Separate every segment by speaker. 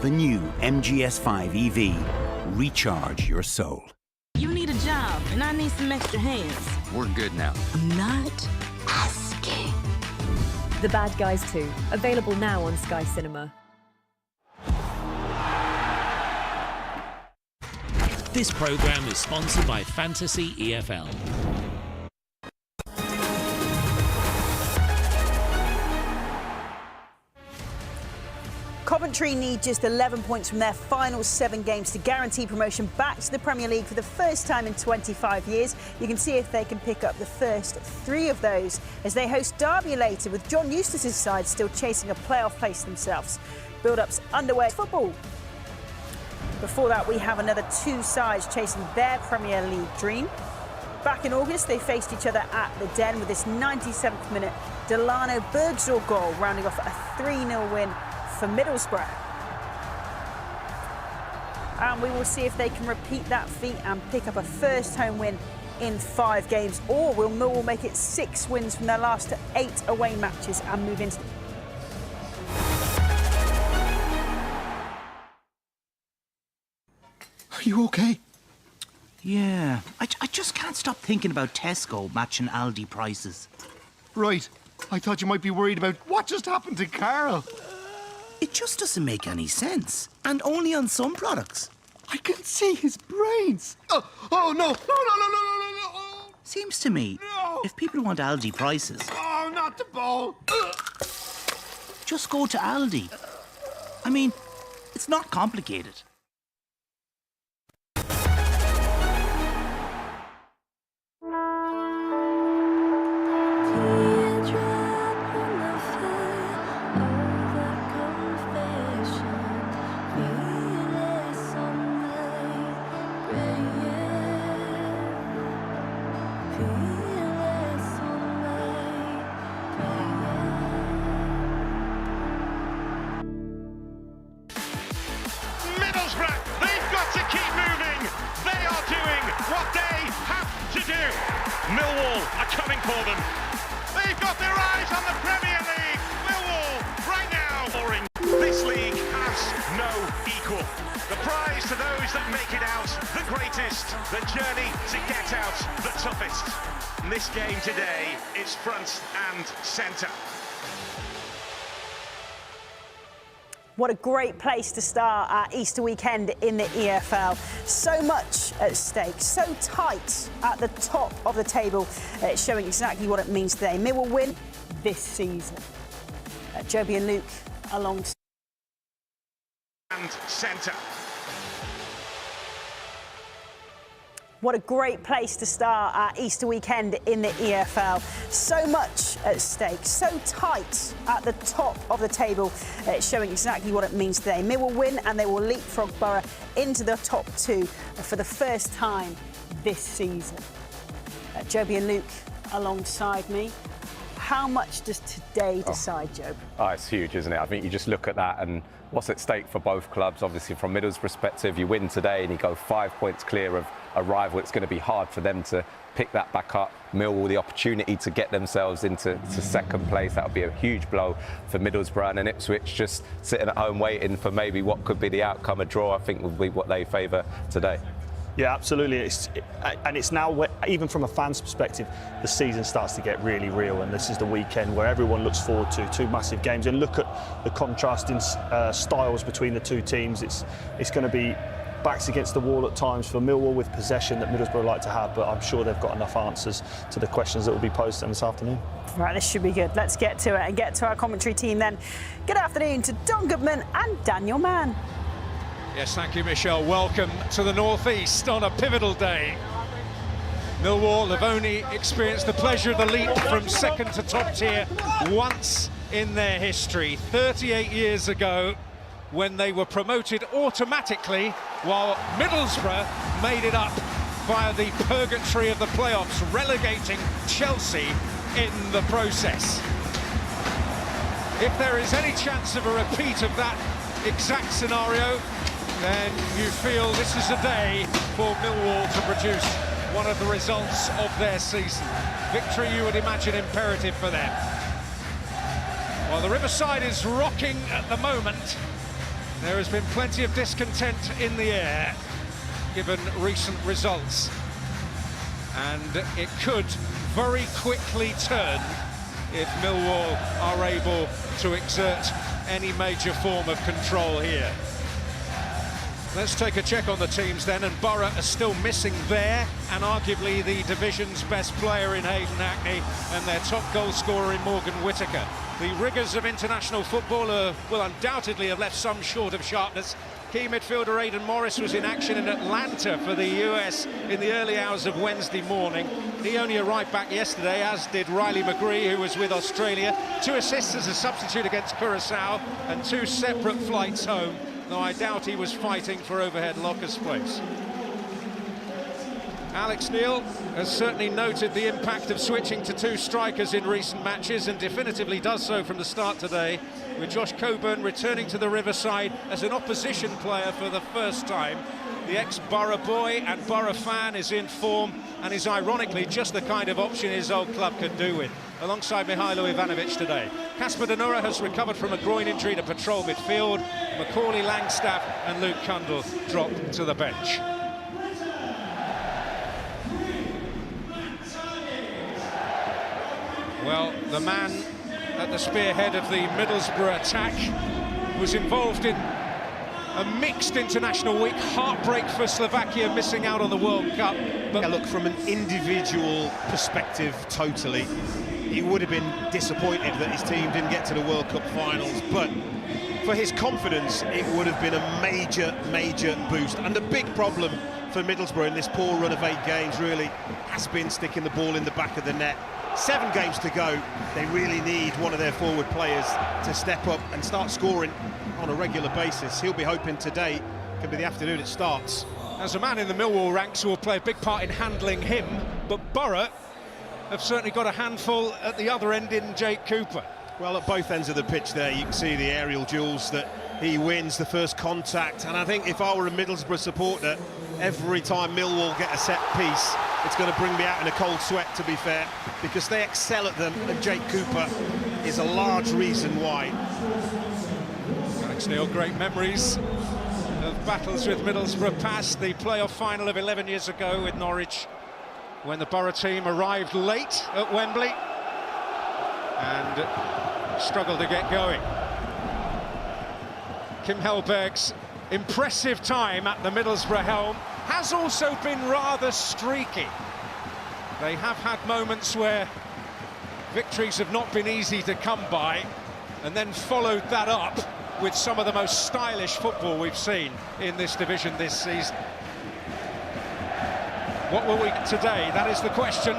Speaker 1: The new MGS5 EV. Recharge your soul.
Speaker 2: You need a job, and I need some extra hands.
Speaker 3: We're good now.
Speaker 2: I'm not asking.
Speaker 4: The Bad Guys 2, available now on Sky Cinema.
Speaker 5: This programme is sponsored by Fantasy EFL.
Speaker 6: Coventry need just 11 points from their final 7 games to guarantee promotion back to the Premier League for the first time in 25 years. You can see if they can pick up the first 3 of those as they host Derby later, with John Eustace's side still chasing a playoff place themselves. Build-ups underway. Football. Before that, we have another 2 sides chasing their Premier League dream. Back in August, they faced each other at the Den with this 97th minute Delano Bergzor goal, rounding off a 3-0 win for Middlesbrough. And we will see if they can repeat that feat and pick up a first home win in 5 games, or will Millwall make it 6 wins from their last 8 away matches and move into...
Speaker 7: Are you okay?
Speaker 8: Yeah, I just can't stop thinking about Tesco matching Aldi prices.
Speaker 7: Right. I thought you might be worried about what just happened to Carl.
Speaker 8: It just doesn't make any sense. And only on some products.
Speaker 7: I can see his brains. Oh no. No.
Speaker 8: Seems to me,
Speaker 7: No.
Speaker 8: if people want Aldi prices,
Speaker 7: Oh, not the ball.
Speaker 8: just go to Aldi. I mean, it's not complicated.
Speaker 9: Middlesbrough, they've got to keep moving. They are doing what they have to do. Millwall are coming for them. They've got their eyes on the Premier League. Millwall, right now. This league has no equal. The prize to those that make it out, the greatest. The journey to get out, the toughest. And this game today is front and centre.
Speaker 6: What a great place to start our Easter weekend in the EFL. So much at stake, so tight at the top of the table. It's showing exactly what it means today. Millwall win this season. Joby and Luke alongside.
Speaker 9: And centre.
Speaker 6: What a great place to start our Easter weekend in the EFL. So much at stake, so tight at the top of the table. It's showing exactly what it means today. Millwall win and they will leapfrog Borough into the top 2 for the first time this season. Joby and Luke alongside me. How much does today decide, Job?
Speaker 10: Oh, it's huge, isn't it? I think you just look at that and what's at stake for both clubs. Obviously, from Middlesbrough's perspective, you win today and you go 5 points clear of a rival. It's going to be hard for them to pick that back up. Millwall, the opportunity to get themselves into second place. That would be a huge blow for Middlesbrough, and Ipswich just sitting at home waiting for maybe what could be the outcome. A draw, I think, would be what they favour today.
Speaker 11: Yeah, absolutely. It's now, even from a fan's perspective, the season starts to get really real, and this is the weekend where everyone looks forward to 2 massive games. And look at the contrasting styles between the 2 teams. It's going to be backs against the wall at times for Millwall with possession that Middlesbrough like to have, but I'm sure they've got enough answers to the questions that will be posed to them this afternoon.
Speaker 6: Right, this should be good. Let's get to it and get to our commentary team then. Good afternoon to Don Goodman and Daniel Mann.
Speaker 12: Yes, thank you, Michelle. Welcome to the North East on a pivotal day. Millwall have only experienced the pleasure of the leap from second to top tier once in their history. 38 years ago, when they were promoted automatically, while Middlesbrough made it up via the purgatory of the playoffs, relegating Chelsea in the process. If there is any chance of a repeat of that exact scenario, then you feel this is a day for Millwall to produce one of the results of their season. Victory, you would imagine, imperative for them. While the Riverside is rocking at the moment, There has been plenty of discontent in the air, given recent results. And it could very quickly turn if Millwall are able to exert any major form of control here. Let's take a check on the teams then, and Borough are still missing there, and arguably the division's best player in Hayden Hackney and their top goal scorer in Morgan Whittaker. The rigours of international football will undoubtedly have left some short of sharpness. Key midfielder Aidan Morris was in action in Atlanta for the US in the early hours of Wednesday morning. He only arrived back yesterday, as did Riley McGree, who was with Australia. 2 assists as a substitute against Curaçao and 2 separate flights home, though I doubt he was fighting for overhead locker space. Alex Neil has certainly noted the impact of switching to 2 strikers in recent matches, and definitively does so from the start today, with Josh Coburn returning to the Riverside as an opposition player for the first time. The ex-Borough boy and Borough fan is in form and is ironically just the kind of option his old club could do with, alongside Mihailo Ivanovic today. Kasper Danura has recovered from a groin injury to patrol midfield. Macaulay Langstaff and Luke Cundle dropped to the bench. Well, the man at the spearhead of the Middlesbrough attack was involved in a mixed international week. Heartbreak for Slovakia, missing out on the World Cup.
Speaker 3: But look, from an individual perspective, totally, he would have been disappointed that his team didn't get to the World Cup finals. But for his confidence, it would have been a major, major boost. And the big problem for Middlesbrough in this poor run of 8 games really has been sticking the ball in the back of the net. 7 games to go. They really need one of their forward players to step up and start scoring on a regular basis. He'll be hoping today can be the afternoon it starts.
Speaker 12: As a man in the Millwall ranks who will play a big part in handling him, but Borough have certainly got a handful at the other end in Jake Cooper.
Speaker 3: Well, at both ends of the pitch there, you can see the aerial duels that he wins, the first contact. And I think if I were a Middlesbrough supporter, every time Millwall get a set piece, it's going to bring me out in a cold sweat, to be fair, because they excel at them, and Jake Cooper is a large reason why.
Speaker 12: Alex Neil, great memories of battles with Middlesbrough past, the playoff final of 11 years ago with Norwich, when the Borough team arrived late at Wembley and struggled to get going. Kim Hellberg's impressive time at the Middlesbrough helm has also been rather streaky. They have had moments where victories have not been easy to come by, and then followed that up with some of the most stylish football we've seen in this division this season. What will we get today? That is the question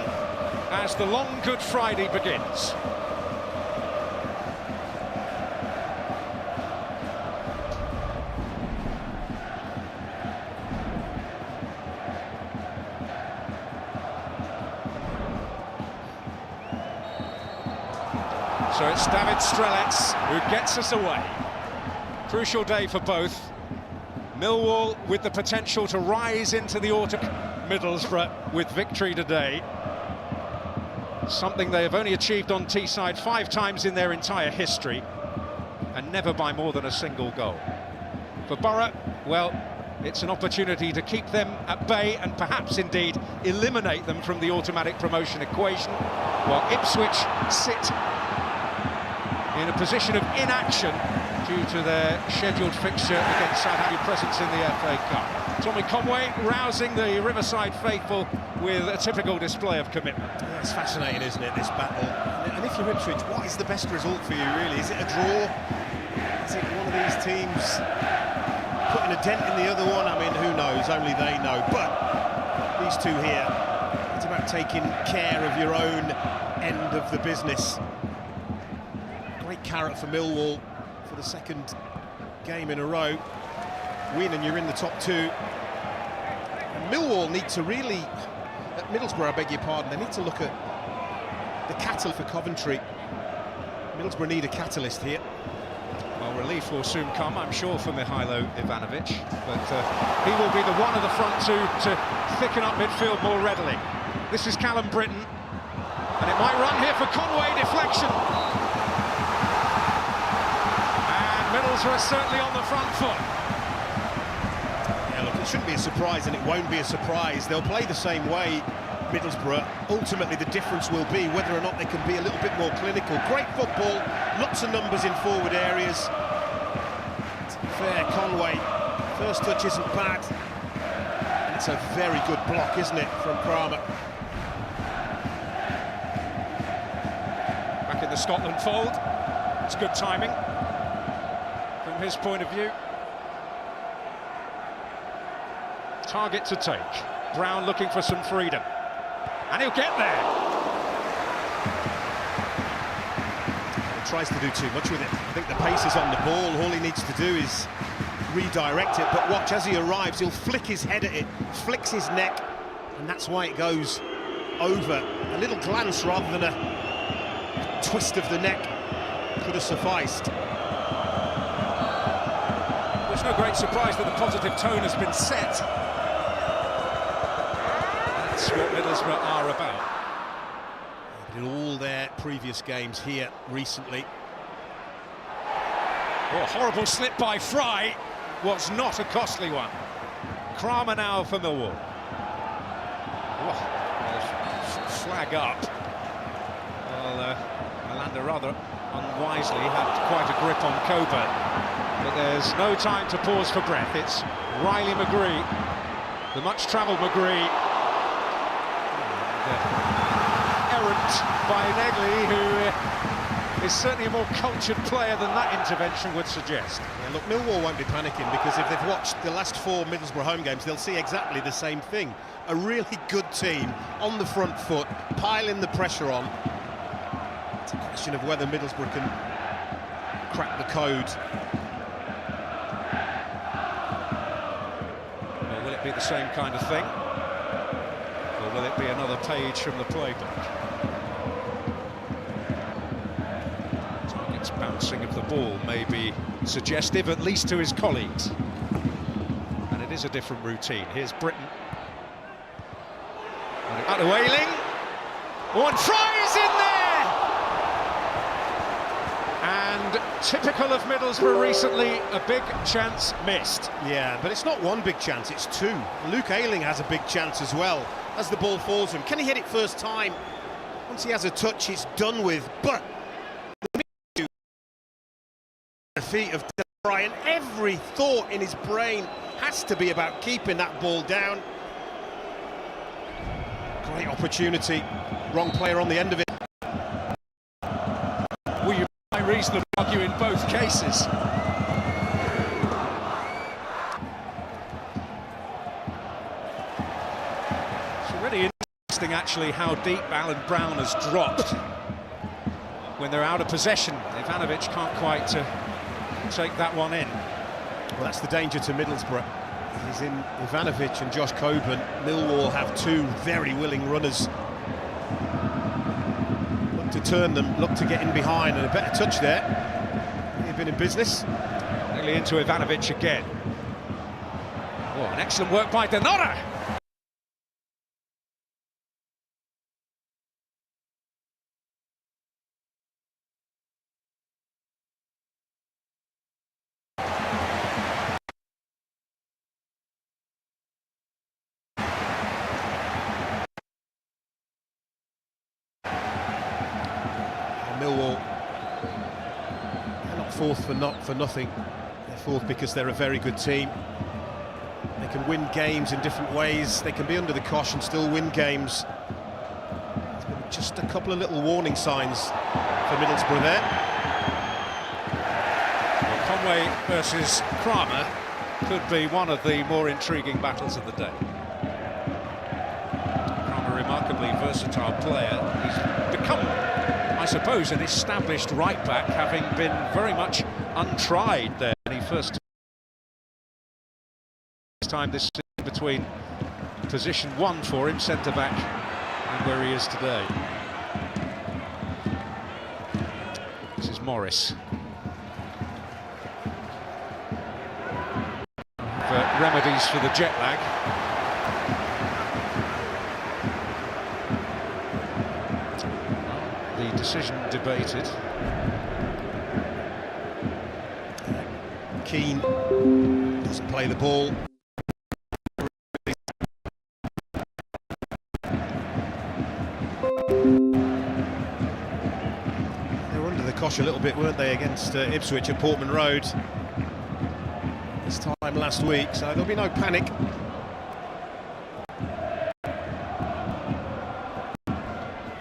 Speaker 12: as the long Good Friday begins. So it's David Strelets who gets us away. Crucial day for both. Millwall with the potential to rise into the autumn. Middlesbrough with victory today. Something they have only achieved on Teesside 5 times in their entire history, and never by more than a single goal. For Borough, well, it's an opportunity to keep them at bay and perhaps indeed eliminate them from the automatic promotion equation, while Ipswich sit in a position of inaction due to their scheduled fixture against Southampton presence in the FA Cup. Tommy Conway rousing the Riverside faithful with a typical display of commitment.
Speaker 3: Yeah, it's fascinating, isn't it, this battle? And if you're Ipswich, what is the best result for you, really? Is it a draw? Is it one of these teams putting a dent in the other one? I mean, who knows? Only they know. But these two here, it's about taking care of your own end of the business. Great carrot for Millwall for the 2nd game in a row. Win and you're in the top 2. And Millwall need to really, at Middlesbrough, I beg your pardon, they need to look at the catalyst for Coventry. Middlesbrough need a catalyst here.
Speaker 12: Well, relief will soon come, I'm sure, for Mihailo Ivanovic, but he will be the one of the front 2 to thicken up midfield more readily. This is Callum Britton, and it might run here for Conway, deflection. Middlesbrough are certainly on the front foot.
Speaker 3: Yeah, look, it shouldn't be a surprise, and it won't be a surprise. They'll play the same way, Middlesbrough. Ultimately, the difference will be whether or not they can be a little bit more clinical. Great football, lots of numbers in forward areas. Fair, Conway. First touch isn't bad. And it's a very good block, isn't it, from Kramer?
Speaker 12: Back in the Scotland fold. It's good timing from his point of view. Target to take. Brown looking for some freedom. And he'll get there.
Speaker 3: He tries to do too much with it. I think the pace is on the ball. All he needs to do is redirect it. But watch, as he arrives, he'll flick his head at it, flicks his neck, and that's why it goes over. A little glance rather than a twist of the neck could have sufficed.
Speaker 12: There's no great surprise that the positive tone has been set. That's what Middlesbrough are about.
Speaker 3: In all their previous games here recently.
Speaker 12: Oh, a horrible slip by Fry. Was not a costly one. Kramer now for Millwall. Oh, flag up. Well, Malanda rather unwisely had quite a grip on Coburn. But there's no time to pause for breath. It's Riley McGree, the much-travelled McGree. Errant by Negley, who is certainly a more cultured player than that intervention would suggest.
Speaker 3: Yeah, look, Millwall won't be panicking, because if they've watched the last 4 Middlesbrough home games, they'll see exactly the same thing. A really good team on the front foot, piling the pressure on. It's a question of whether Middlesbrough can crack the code.
Speaker 12: Well, will it be the same kind of thing? Or will it be another page from the playbook? Target's bouncing of the ball may be suggestive, at least to his colleagues. And it is a different routine. Here's Britton. Out of Wailing. One try is in there! And typical of Middlesbrough recently, a big chance missed.
Speaker 3: Yeah, but it's not one big chance, it's 2. Luke Ayling has a big chance as well, as the ball falls to him. Can he hit it first time? Once he has a touch, it's done with. But the feet of Brian, every thought in his brain has to be about keeping that ball down. Great opportunity, wrong player on the end of it.
Speaker 12: Well, you might reasonably argue in both cases. It's really interesting, actually, how deep Alan Brown has dropped when they're out of possession. Ivanovic can't quite take that one in.
Speaker 3: Well, that's the danger to Middlesbrough. He's in Ivanovic and Josh Coburn. Millwall have 2 very willing runners. Look to turn them, look to get in behind, and a better touch there. They've been in business.
Speaker 12: Nearly into Ivanovic again. Oh, an excellent work by Donata.
Speaker 3: Millwall, they're not 4th for nothing. They're 4th because they're a very good team. They can win games in different ways. They can be under the cosh and still win games. There's been just a couple of little warning signs for Middlesbrough there.
Speaker 12: Well, Conway versus Kramer could be one of the more intriguing battles of the day. Kramer, a remarkably versatile player. He's become, I suppose, an established right-back, having been very much untried there when he first time this season between position 1 for him, centre-back, and where he is today. This is Morris. Remedies for the jet lag. The decision debated.
Speaker 3: Keane doesn't play the ball. They were under the cosh a little bit, weren't they, against Ipswich at Portman Road this time last week, so there'll be no panic.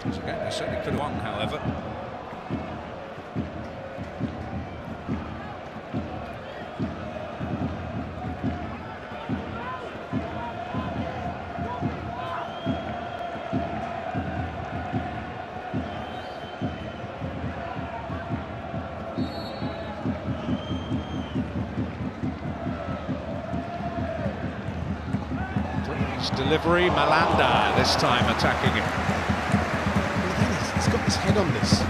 Speaker 12: They certainly could have won, however. Delivery, Malanda this time attacking him.
Speaker 3: He's got his head on this.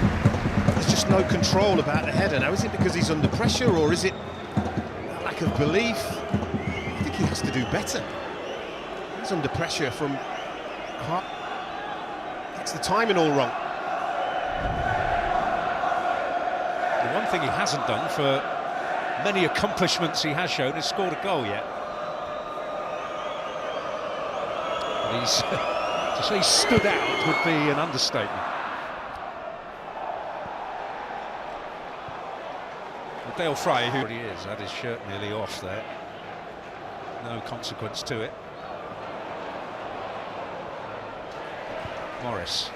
Speaker 3: There's just no control about the header. Now, is it because he's under pressure, or is it a lack of belief? I think he has to do better. He's under pressure from Hart. Gets the timing all wrong.
Speaker 12: The one thing he hasn't done for many accomplishments he has shown is scored a goal yet. To say stood out would be an understatement. Well, Dale Fry, who he is, had his shirt nearly off there. No consequence to it. Morris.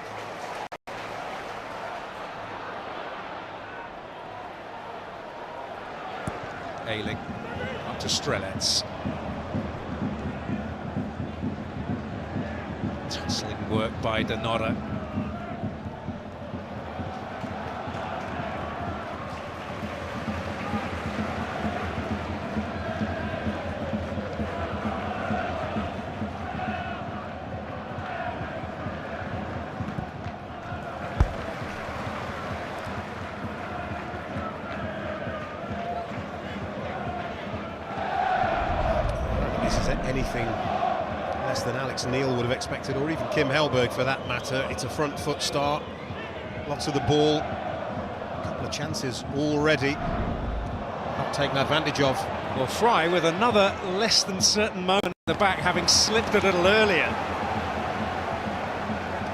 Speaker 12: Ayling up to Strelets. Tussling work by Donora.
Speaker 3: This is anything less than Alex Neil would have expected, or even Kim Hellberg for that matter. It's a front foot start, lots of the ball, a couple of chances already not taken advantage of.
Speaker 12: Well, Fry with another less than certain moment in the back, having slipped a little earlier.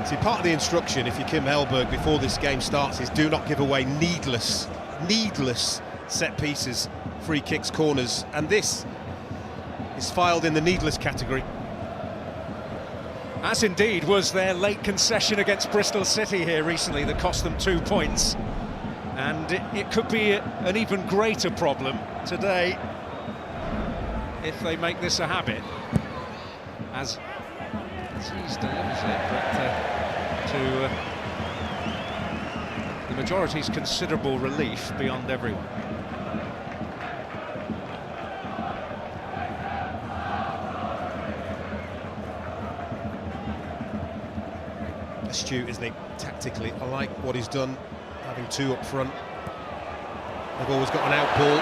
Speaker 3: See, part of the instruction, if you're Kim Hellberg before this game starts, is do not give away needless set pieces, free kicks, corners, and this is filed in the needless category.
Speaker 12: As indeed was their late concession against Bristol City here recently that cost them 2 points. And it could be an even greater problem today if they make this a habit. As Aziz delivers it, but to the majority's considerable relief beyond everyone.
Speaker 3: Astute, isn't he, tactically? I like what he's done, having two up front. They've always got an out ball.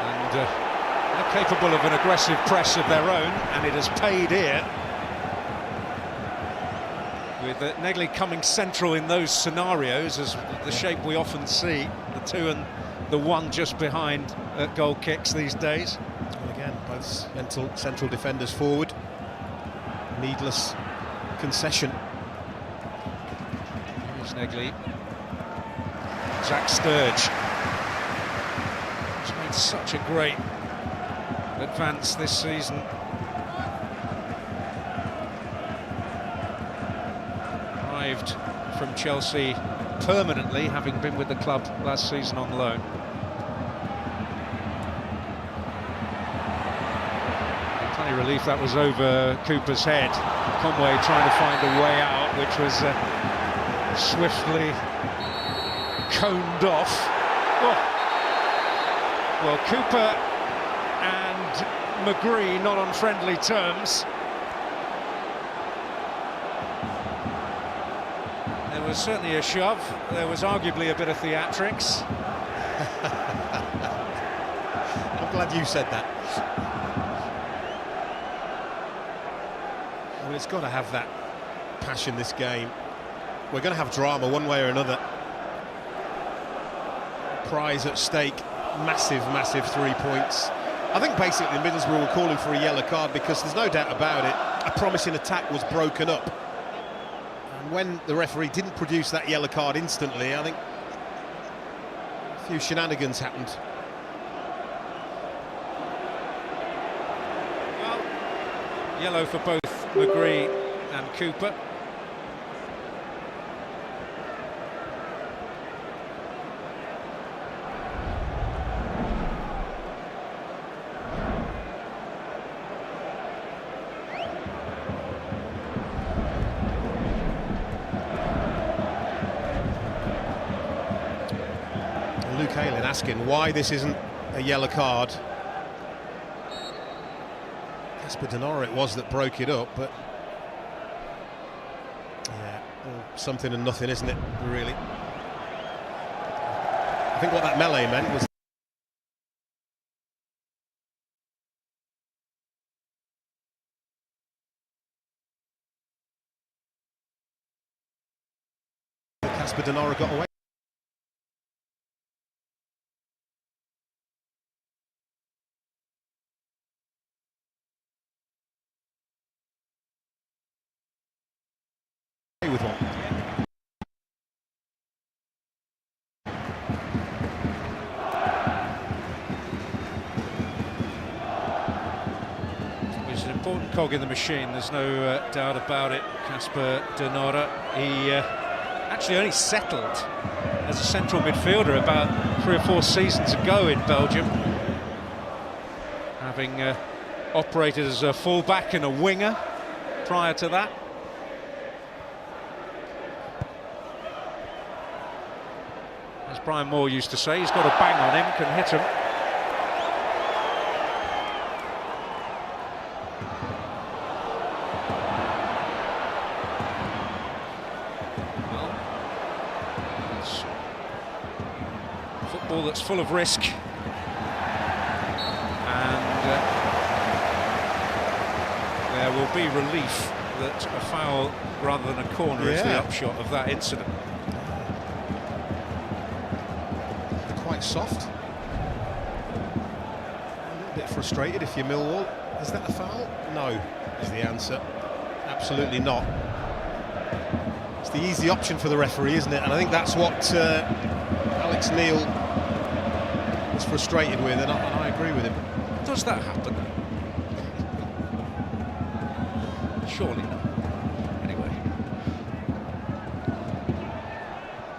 Speaker 12: And they're capable of an aggressive press of their own, and it has paid here. With Negley coming central in those scenarios, as the shape we often see, the two and the one just behind goal kicks these days.
Speaker 3: And again, both central defenders forward. Needless concession.
Speaker 12: Here's Negley. Jack Sturge. He's made such a great advance this season. Arrived from Chelsea permanently, having been with the club last season on loan. Tiny relief that was over Cooper's head. Conway trying to find a way out, which was swiftly coned off. Oh. Well, Cooper and McGree not on friendly terms. There was certainly a shove. There was arguably a bit of theatrics.
Speaker 3: I'm glad you said that. Well, it's got to have that passion, this game. We're going to have drama one way or another. prize at stake. Massive, massive 3 points. I think basically Middlesbrough were calling for a yellow card because there's no doubt about it, a promising attack was broken up. And when the referee didn't produce that yellow card instantly, I think a few shenanigans happened.
Speaker 12: Well, yellow for both McGree and Cooper.
Speaker 3: Luke Ayling asking why this isn't a yellow card. Casper Denora it was that broke it up, but yeah, well, something and nothing, isn't it, really? I think what that melee meant was that Casper Denora got away. With one.
Speaker 12: He's an important cog in the machine, there's no doubt about it, Casper Denora. He actually only settled as a central midfielder about 3 or 4 seasons ago in Belgium, having operated as a full-back and a winger prior to that. As Brian Moore used to say, he's got a bang on him, can hit him. Well, it's football that's full of risk. And there will be relief that a foul rather than a corner is the upshot of that incident.
Speaker 3: Quite soft. A little bit frustrated if you're Millwall. Is that a foul? No, is the answer. Absolutely not. It's the easy option for the referee, isn't it? And I think that's what Alex Neil was frustrated with, and I agree with him.
Speaker 12: Does that happen? Surely not. Anyway.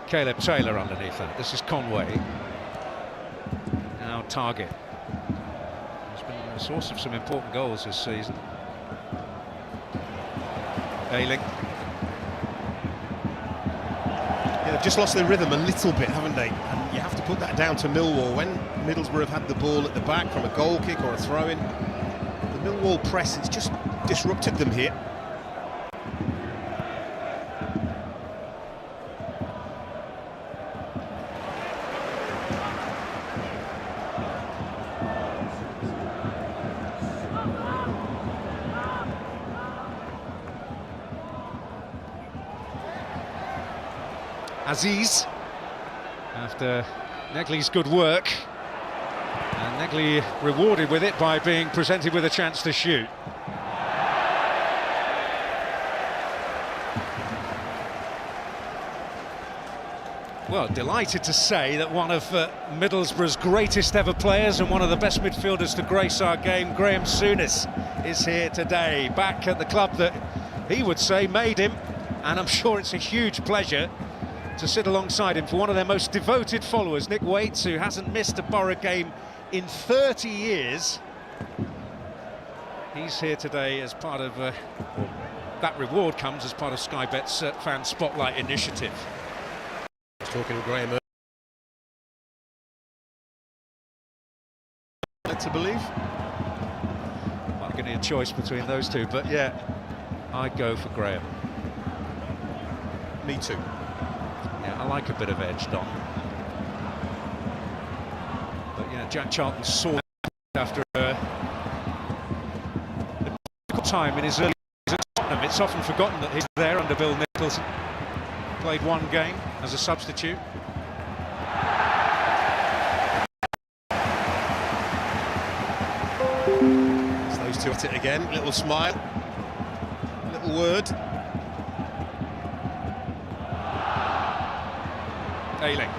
Speaker 12: Caleb Taylor underneath that. This is Conway. Now Target. He's been a source of some important goals this season. Ayling.
Speaker 3: Yeah, they've just lost their rhythm a little bit, haven't they? And you have to put that down to Millwall. When Middlesbrough have had the ball at the back from a goal kick or a throw-in, the Millwall press, it's just disrupted them here.
Speaker 12: Aziz, after Negley's good work, and Negley rewarded with it by being presented with a chance to shoot. Well, delighted to say that one of Middlesbrough's greatest ever players and one of the best midfielders to grace our game, Graham Souness, is here today, back at the club that he would say made him, and I'm sure it's a huge pleasure to sit alongside him for one of their most devoted followers, Nick Waits, who hasn't missed a Borough game in 30 years. He's here today as part of, that reward comes as part of Sky Bet's Fan Spotlight initiative.
Speaker 3: Talking to Graham to believe.
Speaker 12: Might give me a choice between those two, but yeah, I'd go for Graham.
Speaker 3: Me too.
Speaker 12: Yeah, I like a bit of edge, Don. But yeah, Jack Charlton saw after a difficult time in his early years at Tottenham. It's often forgotten that he's there under Bill Nicholson. Played one game as a substitute.
Speaker 3: to it again. Little smile, little word.
Speaker 12: Ayling.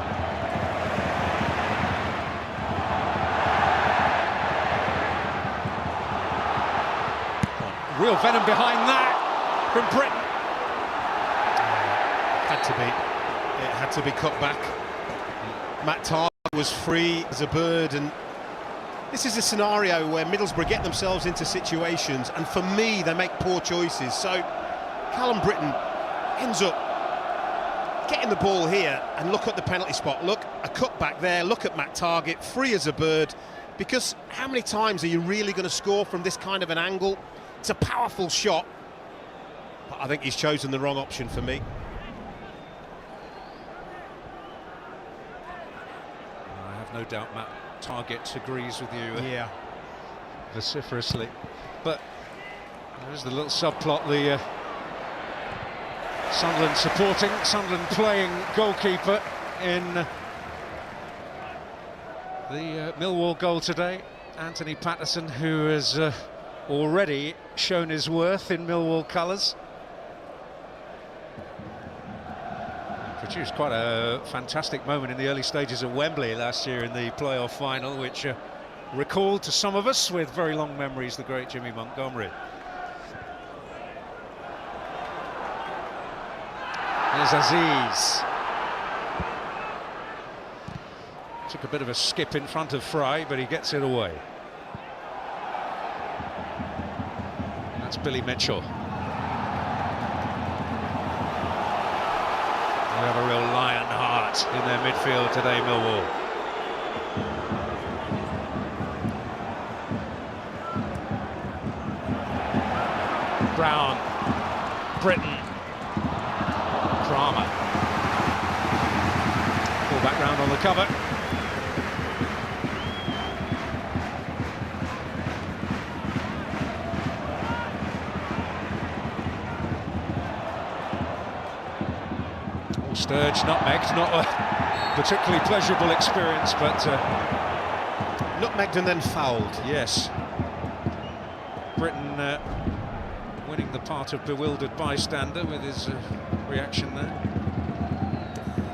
Speaker 12: Real venom behind that from Britain.
Speaker 3: It had to be cut back. Matt Targett was free as a bird, and this is a scenario where Middlesbrough get themselves into situations, and for me, they make poor choices. So Callum Britton ends up getting the ball here, and look at the penalty spot. Look, a cut back there. Look at Matt Targett, free as a bird. Because how many times are you really going to score from this kind of an angle? It's a powerful shot, but I think he's chosen the wrong option for me.
Speaker 12: I have no doubt Matt Targett agrees with you.
Speaker 3: Yeah.
Speaker 12: Vociferously. But there's the little subplot, the Sunderland playing goalkeeper in the Millwall goal today. Anthony Patterson, who has already shown his worth in Millwall colours. Produced quite a fantastic moment in the early stages of Wembley last year in the playoff final, which recalled to some of us with very long memories the great Jimmy Montgomery. There's Aziz. Took a bit of a skip in front of Fry, but he gets it away. That's Billy Mitchell. They have a real lion heart in their midfield today, Millwall. Brown, Britton, Kramer. Pull back round on the cover. Sturge, nutmegged, not a particularly pleasurable experience, but
Speaker 3: nutmegged and then fouled.
Speaker 12: Yes. Britain winning the part of bewildered bystander with his reaction there.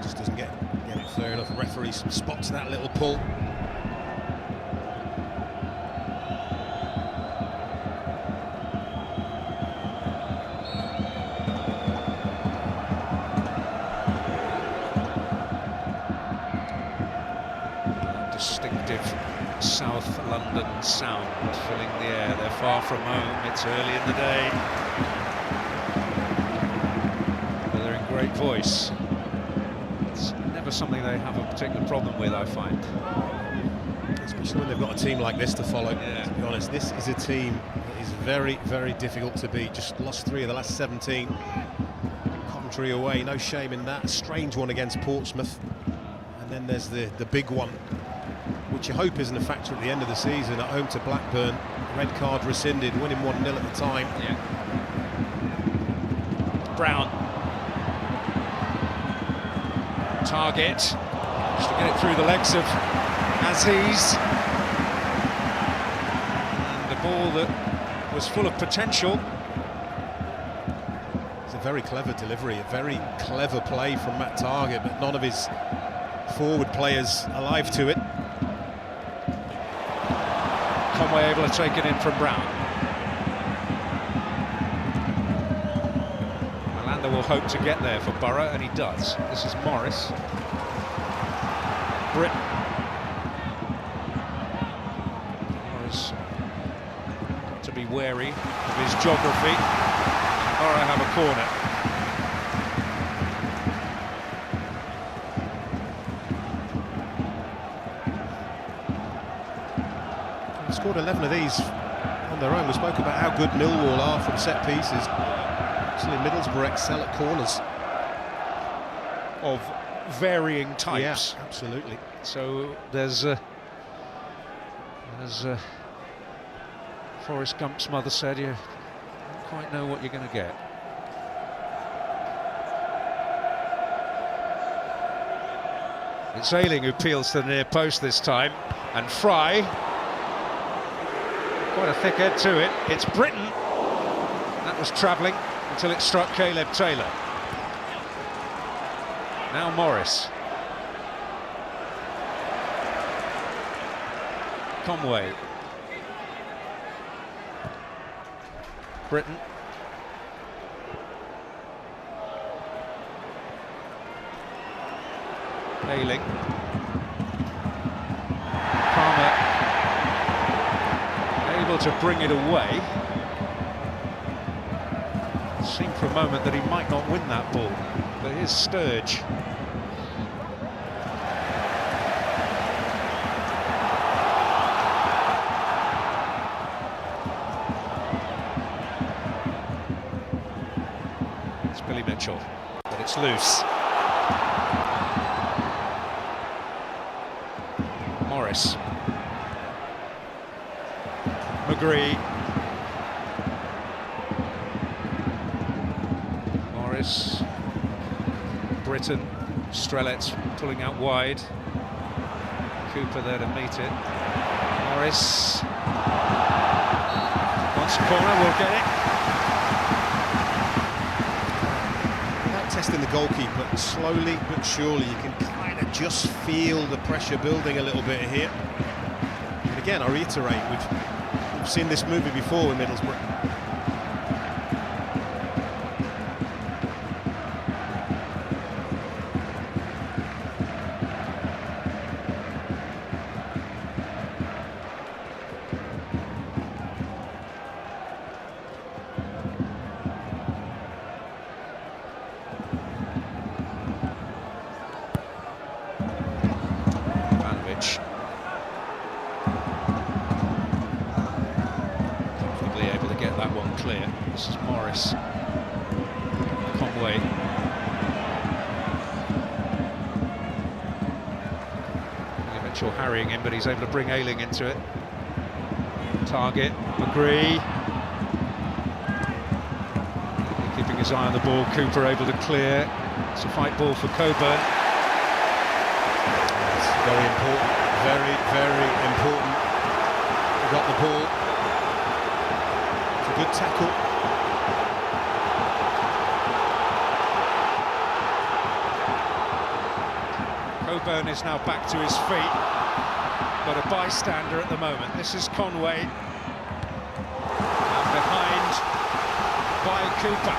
Speaker 3: Just doesn't get it fair enough. The referee spots that little pull.
Speaker 12: Distinctive South London sound filling the air. They're far from home, it's early in the day, but they're in great voice. It's never something they have a particular problem with, I find.
Speaker 3: Especially when they've got a team like this to follow.
Speaker 12: Yeah.
Speaker 3: To be honest, this is a team that is very, very difficult to beat. Just lost 3 of the last 17. Coventry away, no shame in that. A strange one against Portsmouth. And then there's the big one, which you hope isn't a factor at the end of the season, at home to Blackburn. Red card rescinded, winning 1-0 at the time.
Speaker 12: Yeah. Brown. Target. Just to get it through the legs of Aziz. And a ball that was full of potential.
Speaker 3: It's a very clever delivery, a very clever play from Matt Targett, but none of his forward players alive to it.
Speaker 12: Conway able to take it in from Brown. Malanda will hope to get there for Borough, and he does. This is Morris. Britton. Morris got to be wary of his geography. Borough have a corner.
Speaker 3: Scored 11 of these on their own. We spoke about how good Millwall are from set pieces. Actually, Middlesbrough excel at corners
Speaker 12: Of varying types.
Speaker 3: Yeah, absolutely.
Speaker 12: So there's Forrest Gump's mother said, you don't quite know what you're going to get. It's Ayling who peels to the near post this time, and Fry Quite a thick head to it. It's Britain. That was travelling until it struck Caleb Taylor. Now Morris. Conway. Britain. Ayling. Palmer able to bring it away. It seemed for a moment that he might not win that ball, but here's Sturge. It's Billy Mitchell, but it's loose. Morris. McGree. Morris. Britton. Strelets pulling out wide. Cooper there to meet it. Morris. Wants a corner, will get it.
Speaker 3: Without testing the goalkeeper, slowly but surely you can kind of just feel the pressure building a little bit here. And again, I reiterate, we've seen this movie before in Middlesbrough.
Speaker 12: Comfortably able to get that one clear. This is Morris. Conway. Mitchell harrying him, but he's able to bring Ayling into it. Target, McGree. Keeping his eye on the ball, Cooper able to clear. It's a fight ball for Coburn.
Speaker 3: It's very important, very, very important. He got the ball. It's a good tackle.
Speaker 12: Coburn is now back to his feet, but a bystander at the moment. This is Conway. And behind by Cooper.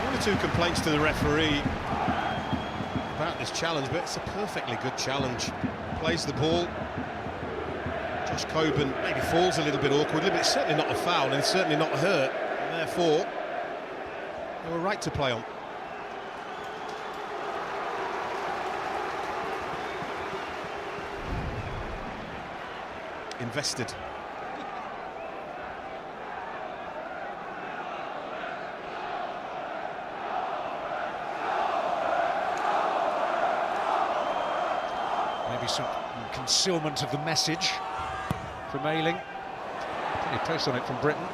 Speaker 3: One or two complaints to the referee about this challenge, but it's a perfectly good challenge. Plays the ball. Josh Coburn maybe falls a little bit awkwardly, but it's certainly not a foul and it's certainly not hurt. And therefore, they were right to play on. Invested.
Speaker 12: Maybe some concealment of the message from Ayling. Plenty of pace on it from Britain,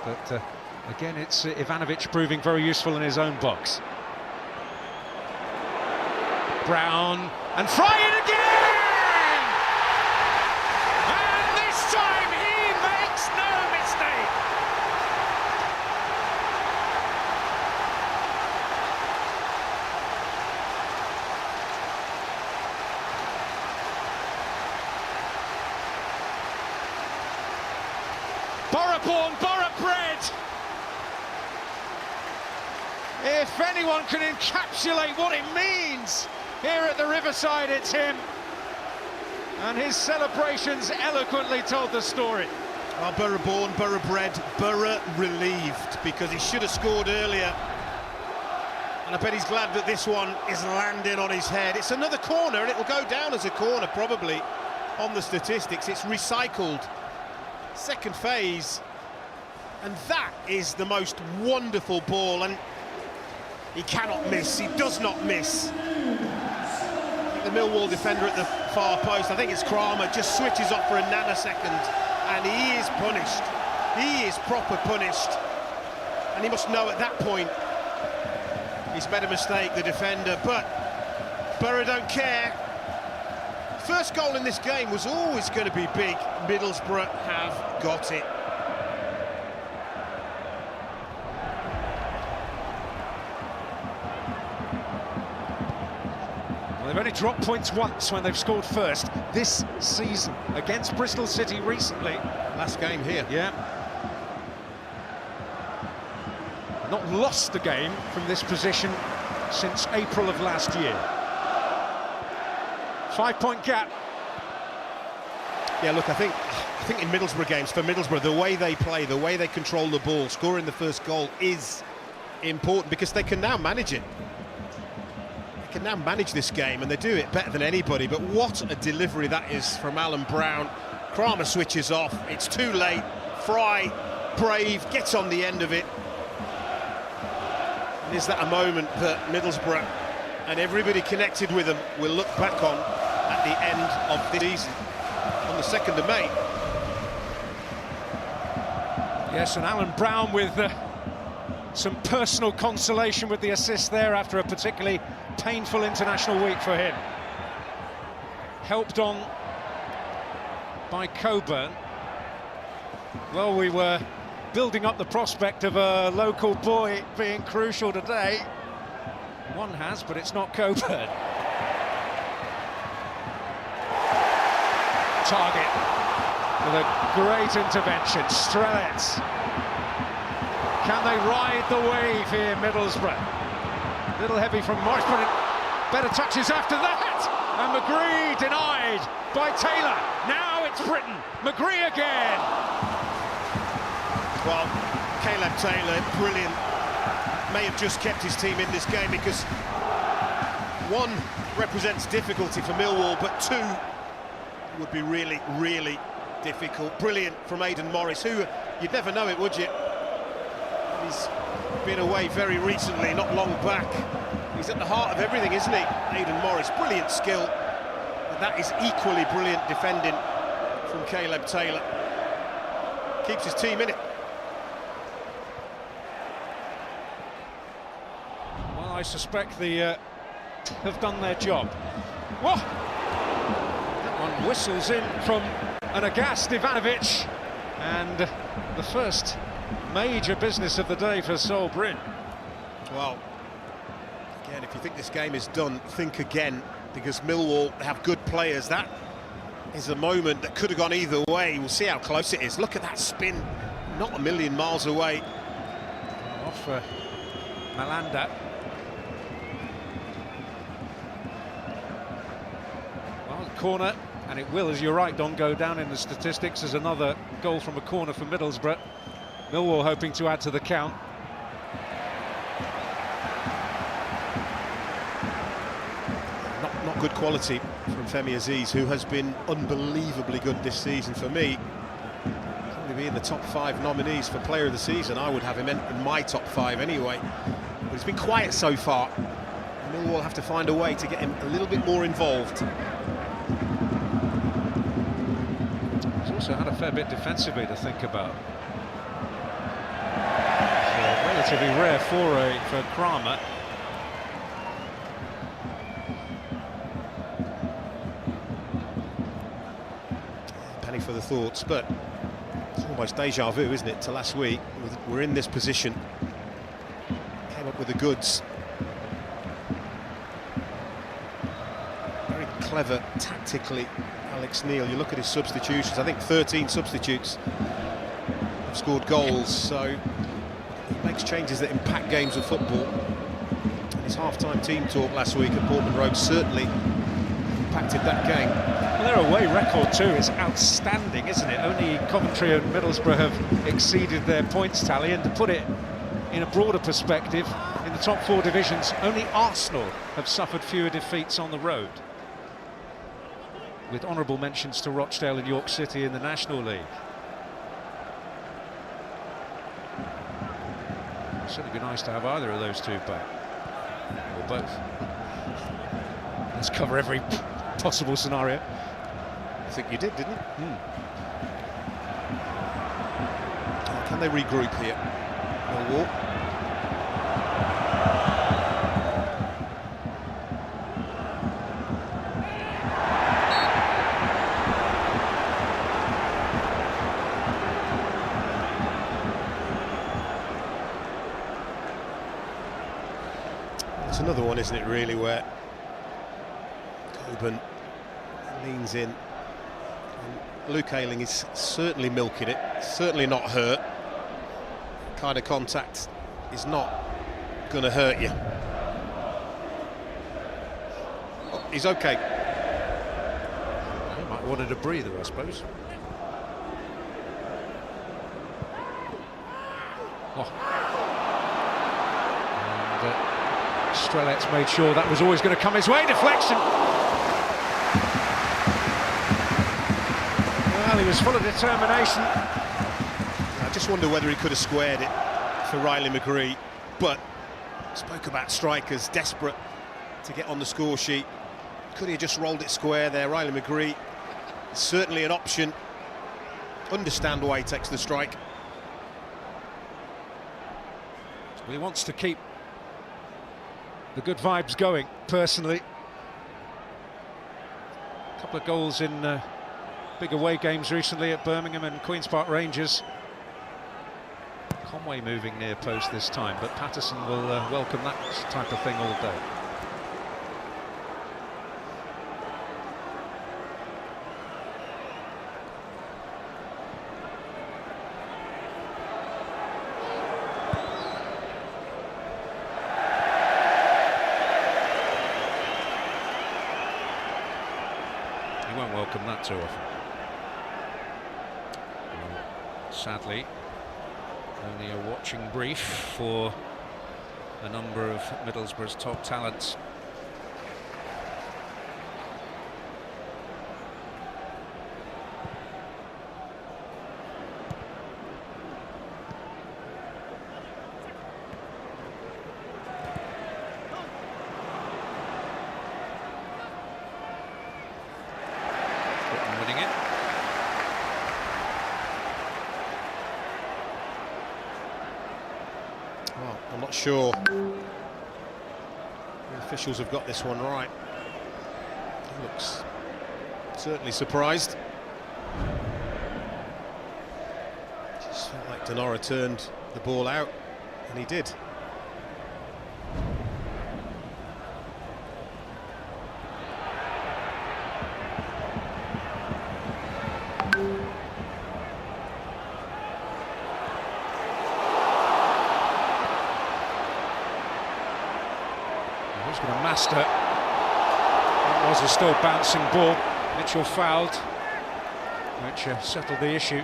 Speaker 12: but again it's Ivanovic proving very useful in his own box. Brown and Fry it again! And this time he makes no mistake! Borough-born, borough-bred. If anyone can encapsulate what it means here at the Riverside, it's him. And his celebrations eloquently told the story.
Speaker 3: Oh, borough-born, borough-bred, borough-relieved, because he should have scored earlier. And I bet he's glad that this one is landing on his head. It's another corner, and it will go down as a corner, probably, on the statistics. It's recycled. Second phase, and that is the most wonderful ball, and he cannot miss, he does not miss. The Millwall defender at the far post, I think it's Kramer, just switches off for a nanosecond, and he is punished. He is proper punished, and he must know at that point he's made a mistake, the defender, but Borough don't care. First goal in this game was always going to be big. Middlesbrough have got it.
Speaker 12: Well, they've only dropped points once when they've scored first this season against Bristol City recently.
Speaker 3: Last game here.
Speaker 12: Yeah. Not lost a game from this position since April of last year. 5-point gap.
Speaker 3: Yeah, look, I think in Middlesbrough games, for Middlesbrough, the way they play, the way they control the ball, scoring the first goal is important because they can now manage it. They can now manage this game, and they do it better than anybody. But what a delivery that is from Alan Brown. Kramer switches off. It's too late. Fry, brave, gets on the end of it. And is that a moment that Middlesbrough and everybody connected with them will look back on at the end of the season, on the 2nd of May.
Speaker 12: Yes, and Alan Brown with some personal consolation with the assist there after a particularly painful international week for him. Helped on by Coburn. Well, we were building up the prospect of a local boy being crucial today. One has, but it's not Coburn. Target with a great intervention. Strelets. Can they ride the wave here, Middlesbrough? A little heavy from Morris, but better touches after that. And McGree denied by Taylor. Now it's Britain. McGree again.
Speaker 3: Well, Caleb Taylor, brilliant. May have just kept his team in this game because one represents difficulty for Millwall, but two would be really, really difficult. Brilliant from Aidan Morris, who you'd never know it, would you? He's been away very recently, not long back. He's at the heart of everything, isn't he? Aidan Morris, brilliant skill. But that is equally brilliant defending from Caleb Taylor. Keeps his team in it.
Speaker 12: Well, I suspect the have done their job. Whoa! That one whistles in from an aghast Ivanovic, and the first major business of the day for Sol Bryn.
Speaker 3: Well, again, if you think this game is done, think again, because Millwall have good players. That is a moment that could have gone either way. We'll see how close it is. Look at that spin, not a million miles away.
Speaker 12: Off Malanda. Well, corner, and it will, as you're right, Don, go down in the statistics as another goal from a corner for Middlesbrough. Millwall hoping to add to the count.
Speaker 3: Not good quality from Femi Aziz, who has been unbelievably good this season. For me, probably be in the top 5 nominees for Player of the Season. I would have him in my top 5 anyway. But he's been quiet so far. Millwall have to find a way to get him a little bit more involved.
Speaker 12: He's also had a fair bit defensively to think about. So relatively rare foray for Kramer.
Speaker 3: Penny for the thoughts, but it's almost deja vu, isn't it, to last week? We're in this position. Came up with the goods. Very clever tactically, Alex Neil. You look at his substitutions, I think 13 substitutes have scored goals, so he makes changes that impact games of football. His half-time team talk last week at Portman Road certainly impacted that game.
Speaker 12: Well, their away record too is outstanding, isn't it? Only Coventry and Middlesbrough have exceeded their points tally, and to put it in a broader perspective, in the top 4 divisions, only Arsenal have suffered fewer defeats on the road, with honourable mentions to Rochdale and York City in the National League. It'd certainly be nice to have either of those two back, or both. Let's cover every possible scenario.
Speaker 3: I think you did, didn't you? Can they regroup here? Millwall. another one, isn't it, really, where Coburn leans in. And Luke Ayling is certainly milking it, certainly not hurt. Kind of contact is not going to hurt you. Oh, he's okay.
Speaker 12: He might wanted a breather, I suppose. Oh. And Strelets made sure that was always going to come his way. Deflection. Well, he was full of determination.
Speaker 3: I just wonder whether he could have squared it for Riley McGree, but spoke about strikers desperate to get on the score sheet. Could he have just rolled it square there? Riley McGree, certainly an option. Understand why he takes the strike.
Speaker 12: Well, he wants to keep the good vibes going, personally. A couple of goals in big away games recently at Birmingham and Queen's Park Rangers. Conway moving near post this time, but Patterson will welcome that type of thing all day. He won't welcome that too often. Sadly, only a watching brief for a number of Middlesbrough's top talents. Winning it.
Speaker 3: Well, I'm not sure the officials have got this one right. He looks certainly surprised. Just felt like Denora turned the ball out, and he did.
Speaker 12: Who's going to master? That was a still bouncing ball. Mitchell fouled, which settled the issue.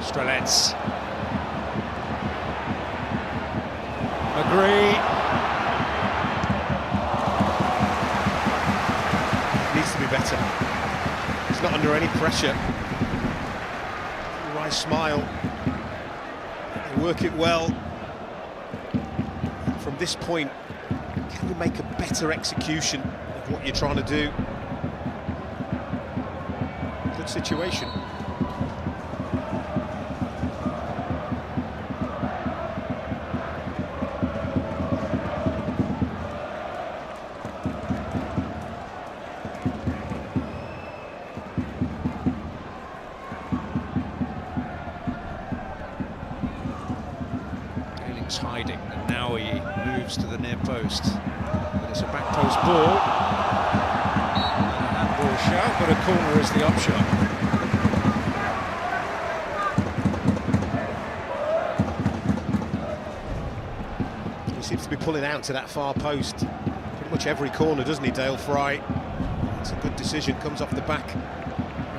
Speaker 12: Strelets. McGree.
Speaker 3: Needs to be better. He's not under any pressure. Nice smile. They work it well. From this point, can you make a better execution of what you're trying to do? Good situation.
Speaker 12: Hiding, and now he moves to the near post. But it's a back post ball. And a handball shout, but a corner is the upshot.
Speaker 3: He seems to be pulling out to that far post pretty much every corner, doesn't he, Dale Fry? It's a good decision, comes off the back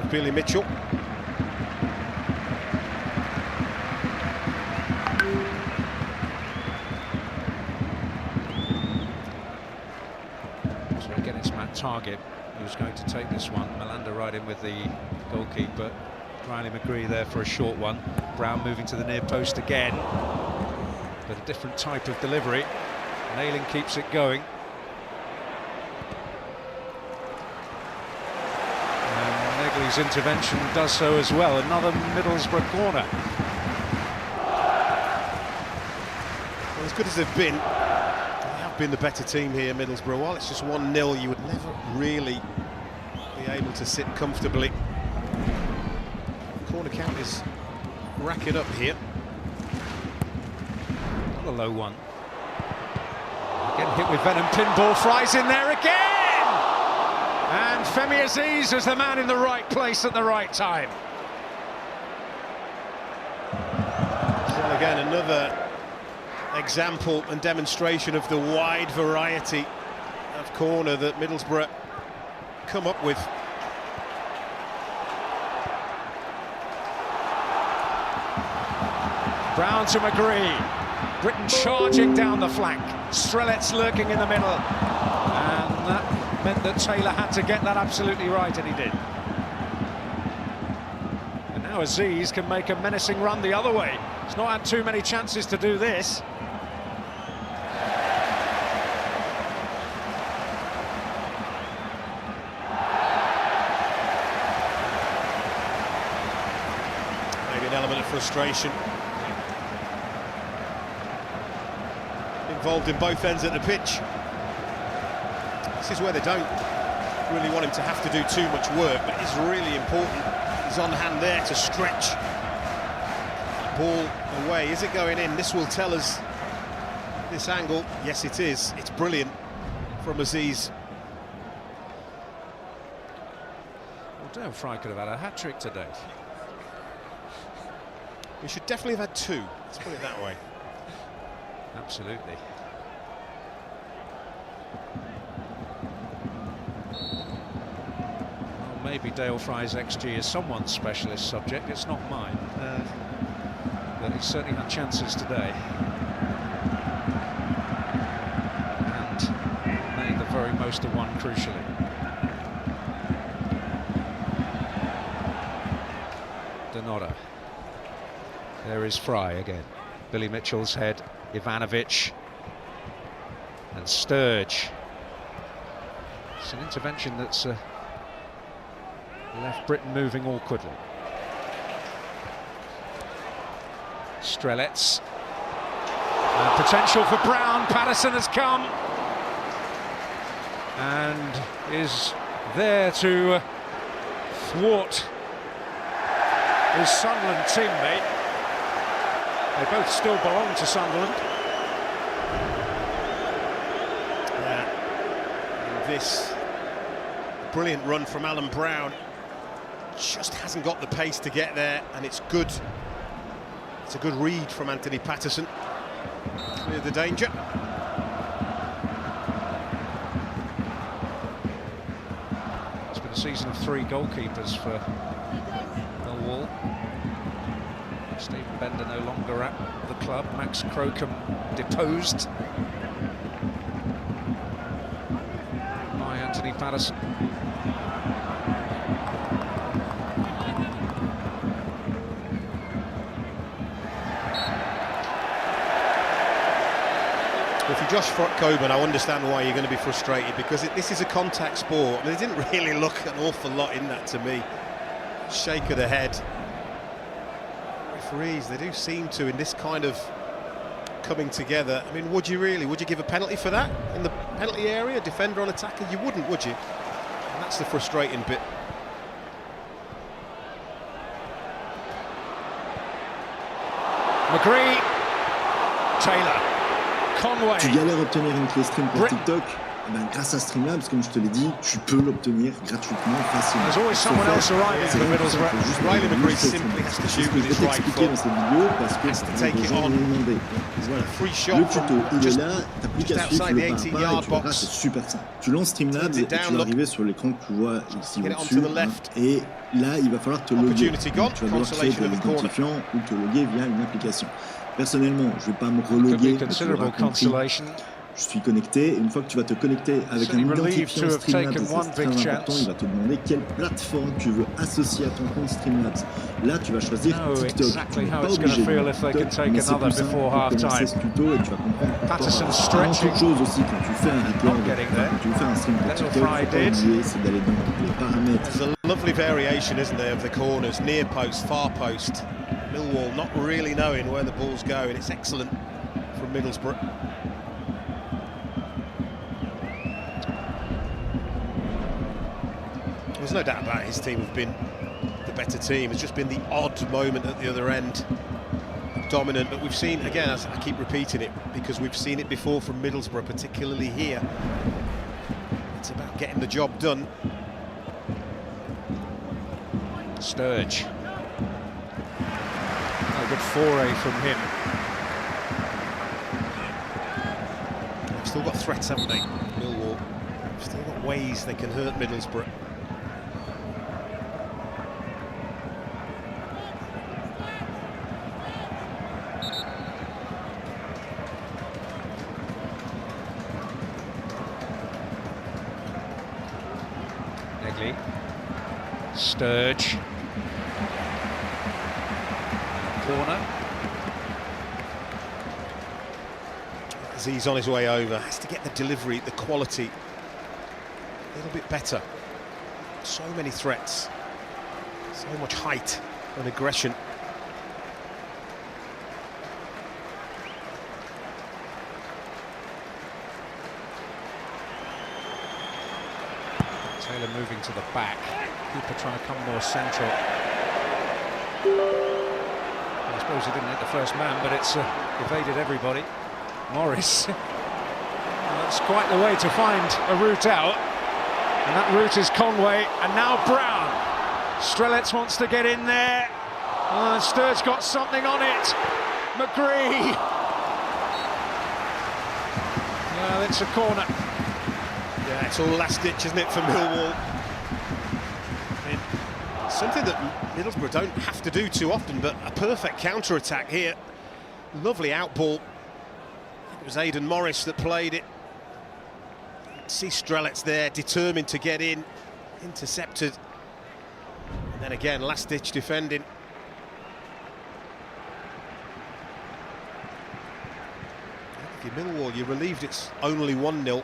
Speaker 3: of Billy Mitchell.
Speaker 12: target who's going to take this one. Malanda right in with the goalkeeper. Riley McGree there for a short one. Brown moving to the near post again, but a different type of delivery. Nailing keeps it going. And Negley's intervention does so as well. Another Middlesbrough corner.
Speaker 3: Well, as good as they've been, they have been the better team here, Middlesbrough. While it's just 1-0, you would never really be able to sit comfortably. Corner count is racking up here.
Speaker 12: Another low one. Getting hit with venom. Pinball flies in there again! And Femi Aziz is the man in the right place at the right time.
Speaker 3: Well, again, another example and demonstration of the wide variety of corner that Middlesbrough come up with.
Speaker 12: Brown to McGree. Britain charging down the flank. Strelets lurking in the middle. And that meant that Taylor had to get that absolutely right, and he did. And now Aziz can make a menacing run the other way. He's not had too many chances to do this.
Speaker 3: Maybe an element of frustration involved in both ends of the pitch. This is where they don't really want him to have to do too much work, but it's really important. He's on hand there to stretch the ball away. Is it going in? This will tell us this angle. Yes, it is. It's brilliant from Aziz.
Speaker 12: Well, Dale Fry could have had a hat-trick today.
Speaker 3: We should definitely have had two. Let's put it that way.
Speaker 12: Absolutely. Well, maybe Dale Fry's XG is someone's specialist subject, it's not mine. But he's certainly had chances today. And made the very most of one, crucially. Donotta. There is Fry again. Billy Mitchell's head. Ivanovic and Sturge. It's an intervention that's left Britain moving awkwardly. Strelets. Potential for Brown. Patterson has come and is there to thwart his Sunderland teammate. They both still belong to Sunderland.
Speaker 3: Yeah. And this brilliant run from Alan Brown just hasn't got the pace to get there, and it's good. It's a good read from Anthony Patterson. Clear the danger.
Speaker 12: It's been a season of 3 goalkeepers for Millwall. Stephen Bender no longer at the club. Max Crocombe deposed by Anthony Patterson.
Speaker 3: If you're Josh Coburn, I understand why you're going to be frustrated, because this is a contact sport. I mean, they didn't really look an awful lot in that to me. Shake of the head. Referees, they do seem to, in this kind of coming together. I mean, would you give a penalty for that in the penalty area, defender on attacker? You wouldn't, would you? And that's the frustrating bit.
Speaker 12: McGree, Taylor, Conway.
Speaker 7: Tu galères à obtenir une clé stream pour TikTok, eh ben, grâce à Streamlabs, comme je te l'ai dit, tu peux l'obtenir gratuitement, facilement.
Speaker 12: There's always someone else arriving for Middlesbrough.
Speaker 3: Riley McGree simply has to shoot with his right foot.
Speaker 7: Dans cette vidéo parce que
Speaker 3: has to take it on.
Speaker 7: Voilà.
Speaker 3: Free shot.
Speaker 7: Le tuto, il est là, t'as plus
Speaker 3: just
Speaker 7: qu'à suivre
Speaker 3: outside
Speaker 7: le
Speaker 3: the
Speaker 7: pas à
Speaker 3: 18
Speaker 7: pas
Speaker 3: yard
Speaker 7: et tu verras,
Speaker 3: box.
Speaker 7: c'est super simple. Tu lances Streamlabs et tu vas arriver sur l'écran que tu vois ici
Speaker 3: Get it
Speaker 7: au-dessus.
Speaker 3: onto the left.
Speaker 7: Et là, il va falloir te loguer.
Speaker 3: Opportunity gone.
Speaker 7: Tu vas devoir créer
Speaker 3: Consolation
Speaker 7: ton
Speaker 3: in the corner.
Speaker 7: identifiant ou te loguer via une application. Personnellement, je ne vais pas me reloguer.
Speaker 12: Considerable consolation.
Speaker 7: je suis connecté. Et une fois que tu vas te connecter avec un identifiant Streamlabs, c'est très important, il va te demander quelle plateforme tu veux associer à ton compte Streamlabs. Là, tu vas choisir TikTok. Tu n'es pas obligé de TikTok, mais c'est plus simple pour commencer ce tuto et tu vas comprendre avant toute chose aussi quand tu fais un replay, quand tu fais un stream pour TikTok, il ne faut pas oublier, c'est d'aller dans les paramètres.
Speaker 3: There's a lovely variation, isn't there, of the corners, near post, far post. Millwall not really knowing where the ball's going. It's excellent from Middlesbrough. There's no doubt about it, his team have been the better team. It's just been the odd moment at the other end, dominant. But we've seen, again, as I keep repeating it, because we've seen it before from Middlesbrough, particularly here. It's about getting the job done.
Speaker 12: Sturge. A good foray from him.
Speaker 3: They've still got threats, haven't they, Millwall? They've still got ways they can hurt Middlesbrough.
Speaker 12: Sturge. Corner.
Speaker 3: As he's on his way over, has to get the delivery, the quality a little bit better. So many threats, so much height and aggression.
Speaker 12: Taylor moving to the back. Cooper trying to come more central. I suppose he didn't hit the first man, but it's evaded everybody. Morris. That's quite the way to find a route out. And that route is Conway, and now Brown. Strelets wants to get in there. Sturge got something on it. McGree. Well, it's a corner.
Speaker 3: Yeah, it's all last ditch, isn't it, for Millwall? I mean, something that Middlesbrough don't have to do too often, but a perfect counter-attack here. Lovely outball. It was Aidan Morris that played it. See Strelets there, determined to get in, intercepted. And then again, last-ditch defending. If you're Millwall, you're relieved it's only 1-0.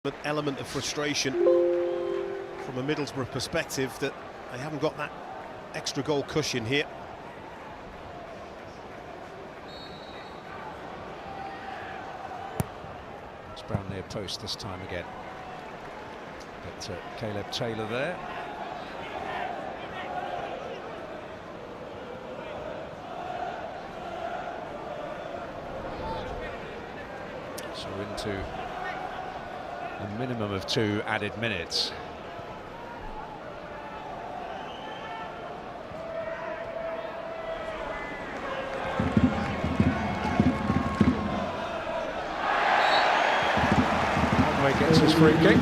Speaker 3: An element of frustration from a Middlesbrough perspective that they haven't got that extra goal cushion here.
Speaker 12: It's Brown near post this time again. But Caleb Taylor there. So into a minimum of 2 added minutes. Conway gets his free kick.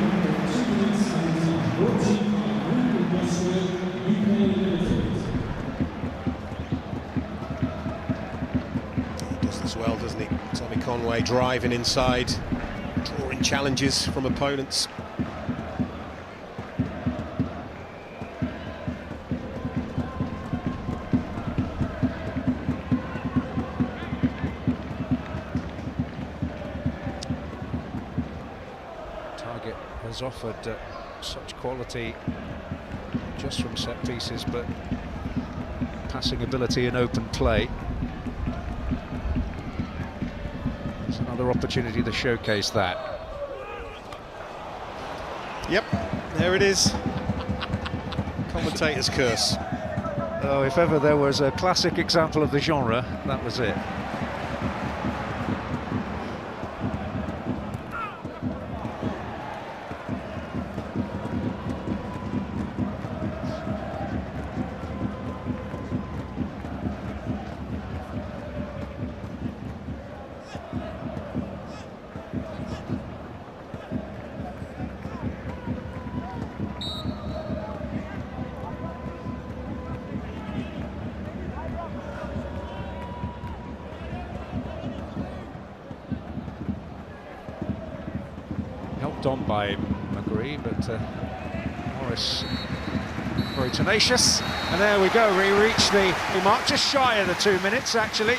Speaker 3: He does this well, doesn't he? Tommy Conway driving inside, drawing challenges from opponents.
Speaker 12: Target has offered such quality, not just from set pieces, but passing ability and open play. It's another opportunity to showcase that.
Speaker 3: Yep, there it is. Commentator's curse.
Speaker 12: Oh, if ever there was a classic example of the genre, that was it. kept on by McGree, but Morris very tenacious. And there we go, we reached the mark, just shy of the 2 minutes actually.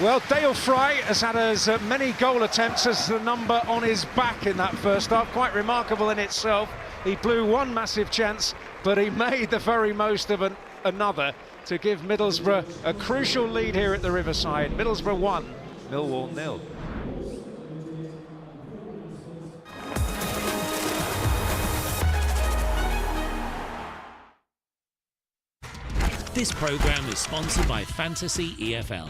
Speaker 12: Well, Dale Fry has had as many goal attempts as the number on his back in that first half. Quite remarkable in itself. He blew one massive chance, but he made the very most of another to give Middlesbrough a crucial lead here at the Riverside. Middlesbrough 1, Millwall 0.
Speaker 5: This programme is sponsored by Fantasy EFL.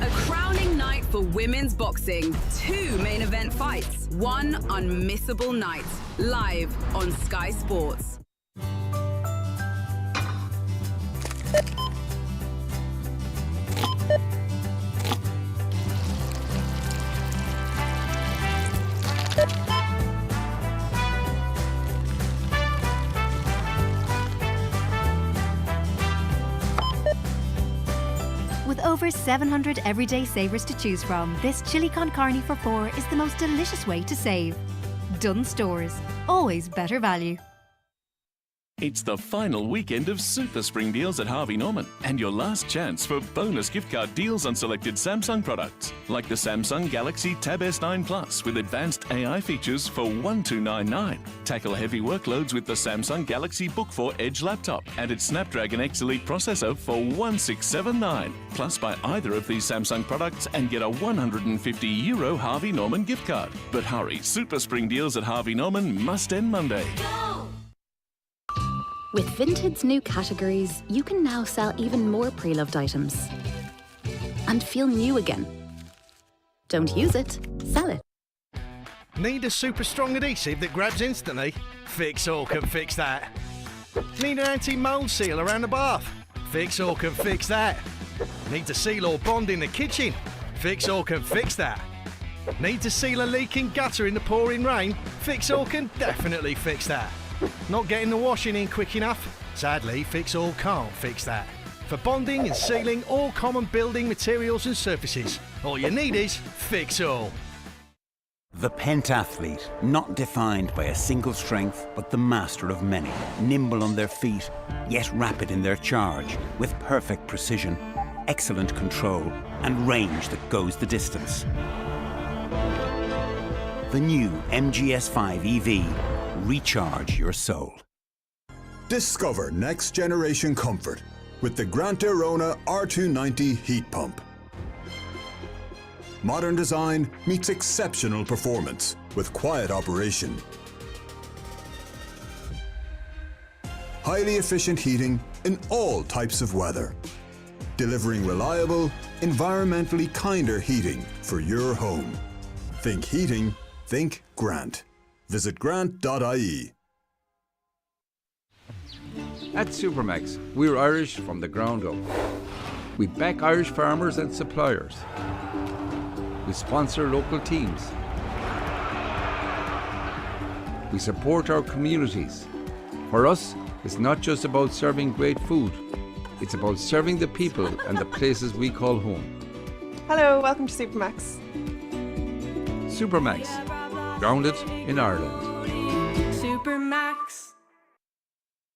Speaker 13: A crowning night for women's boxing. 2 main event fights. 1 unmissable night. Live on Sky Sports.
Speaker 14: With over 700 everyday savers to choose from, this chili con carne for 4 is the most delicious way to save. Dunn Stores, always better value.
Speaker 15: It's the final weekend of Super Spring deals at Harvey Norman and your last chance for bonus gift card deals on selected Samsung products, like the Samsung Galaxy Tab S9 Plus with advanced AI features for $1,299. Tackle heavy workloads with the Samsung Galaxy Book 4 Edge laptop and its Snapdragon X Elite processor for $1,679. Plus, buy either of these Samsung products and get a €150 Harvey Norman gift card. But hurry, Super Spring deals at Harvey Norman must end Monday.
Speaker 16: With Vinted's new categories, you can now sell even more pre-loved items and feel new again. Don't use it, sell it.
Speaker 17: Need a super strong adhesive that grabs instantly? Fix-All can fix that. Need an anti-mould seal around the bath? Fix-All can fix that. Need to seal or bond in the kitchen? Fix-All can fix that. Need to seal a leaking gutter in the pouring rain? Fix-All can definitely fix that. Not getting the washing in quick enough? Sadly, Fix-All can't fix that. For bonding and sealing all common building materials and surfaces, all you need is Fix-All.
Speaker 1: The pentathlete, not defined by a single strength, but the master of many. Nimble on their feet, yet rapid in their charge, with perfect precision, excellent control, and range that goes the distance. The new MGS5 EV. Recharge your soul.
Speaker 18: Discover next generation comfort with the Grant Airona R290 heat pump. Modern design meets exceptional performance with quiet operation. Highly efficient heating in all types of weather. Delivering reliable, environmentally kinder heating for your home. Think heating, think Grant. Visit grant.ie.
Speaker 19: At Supermax, we're Irish from the ground up. We back Irish farmers and suppliers. We sponsor local teams. We support our communities. For us, it's not just about serving great food. It's about serving the people and the places we call home.
Speaker 20: Hello, welcome to Supermax.
Speaker 19: Supermax, grounded in Ireland.
Speaker 2: Supermax.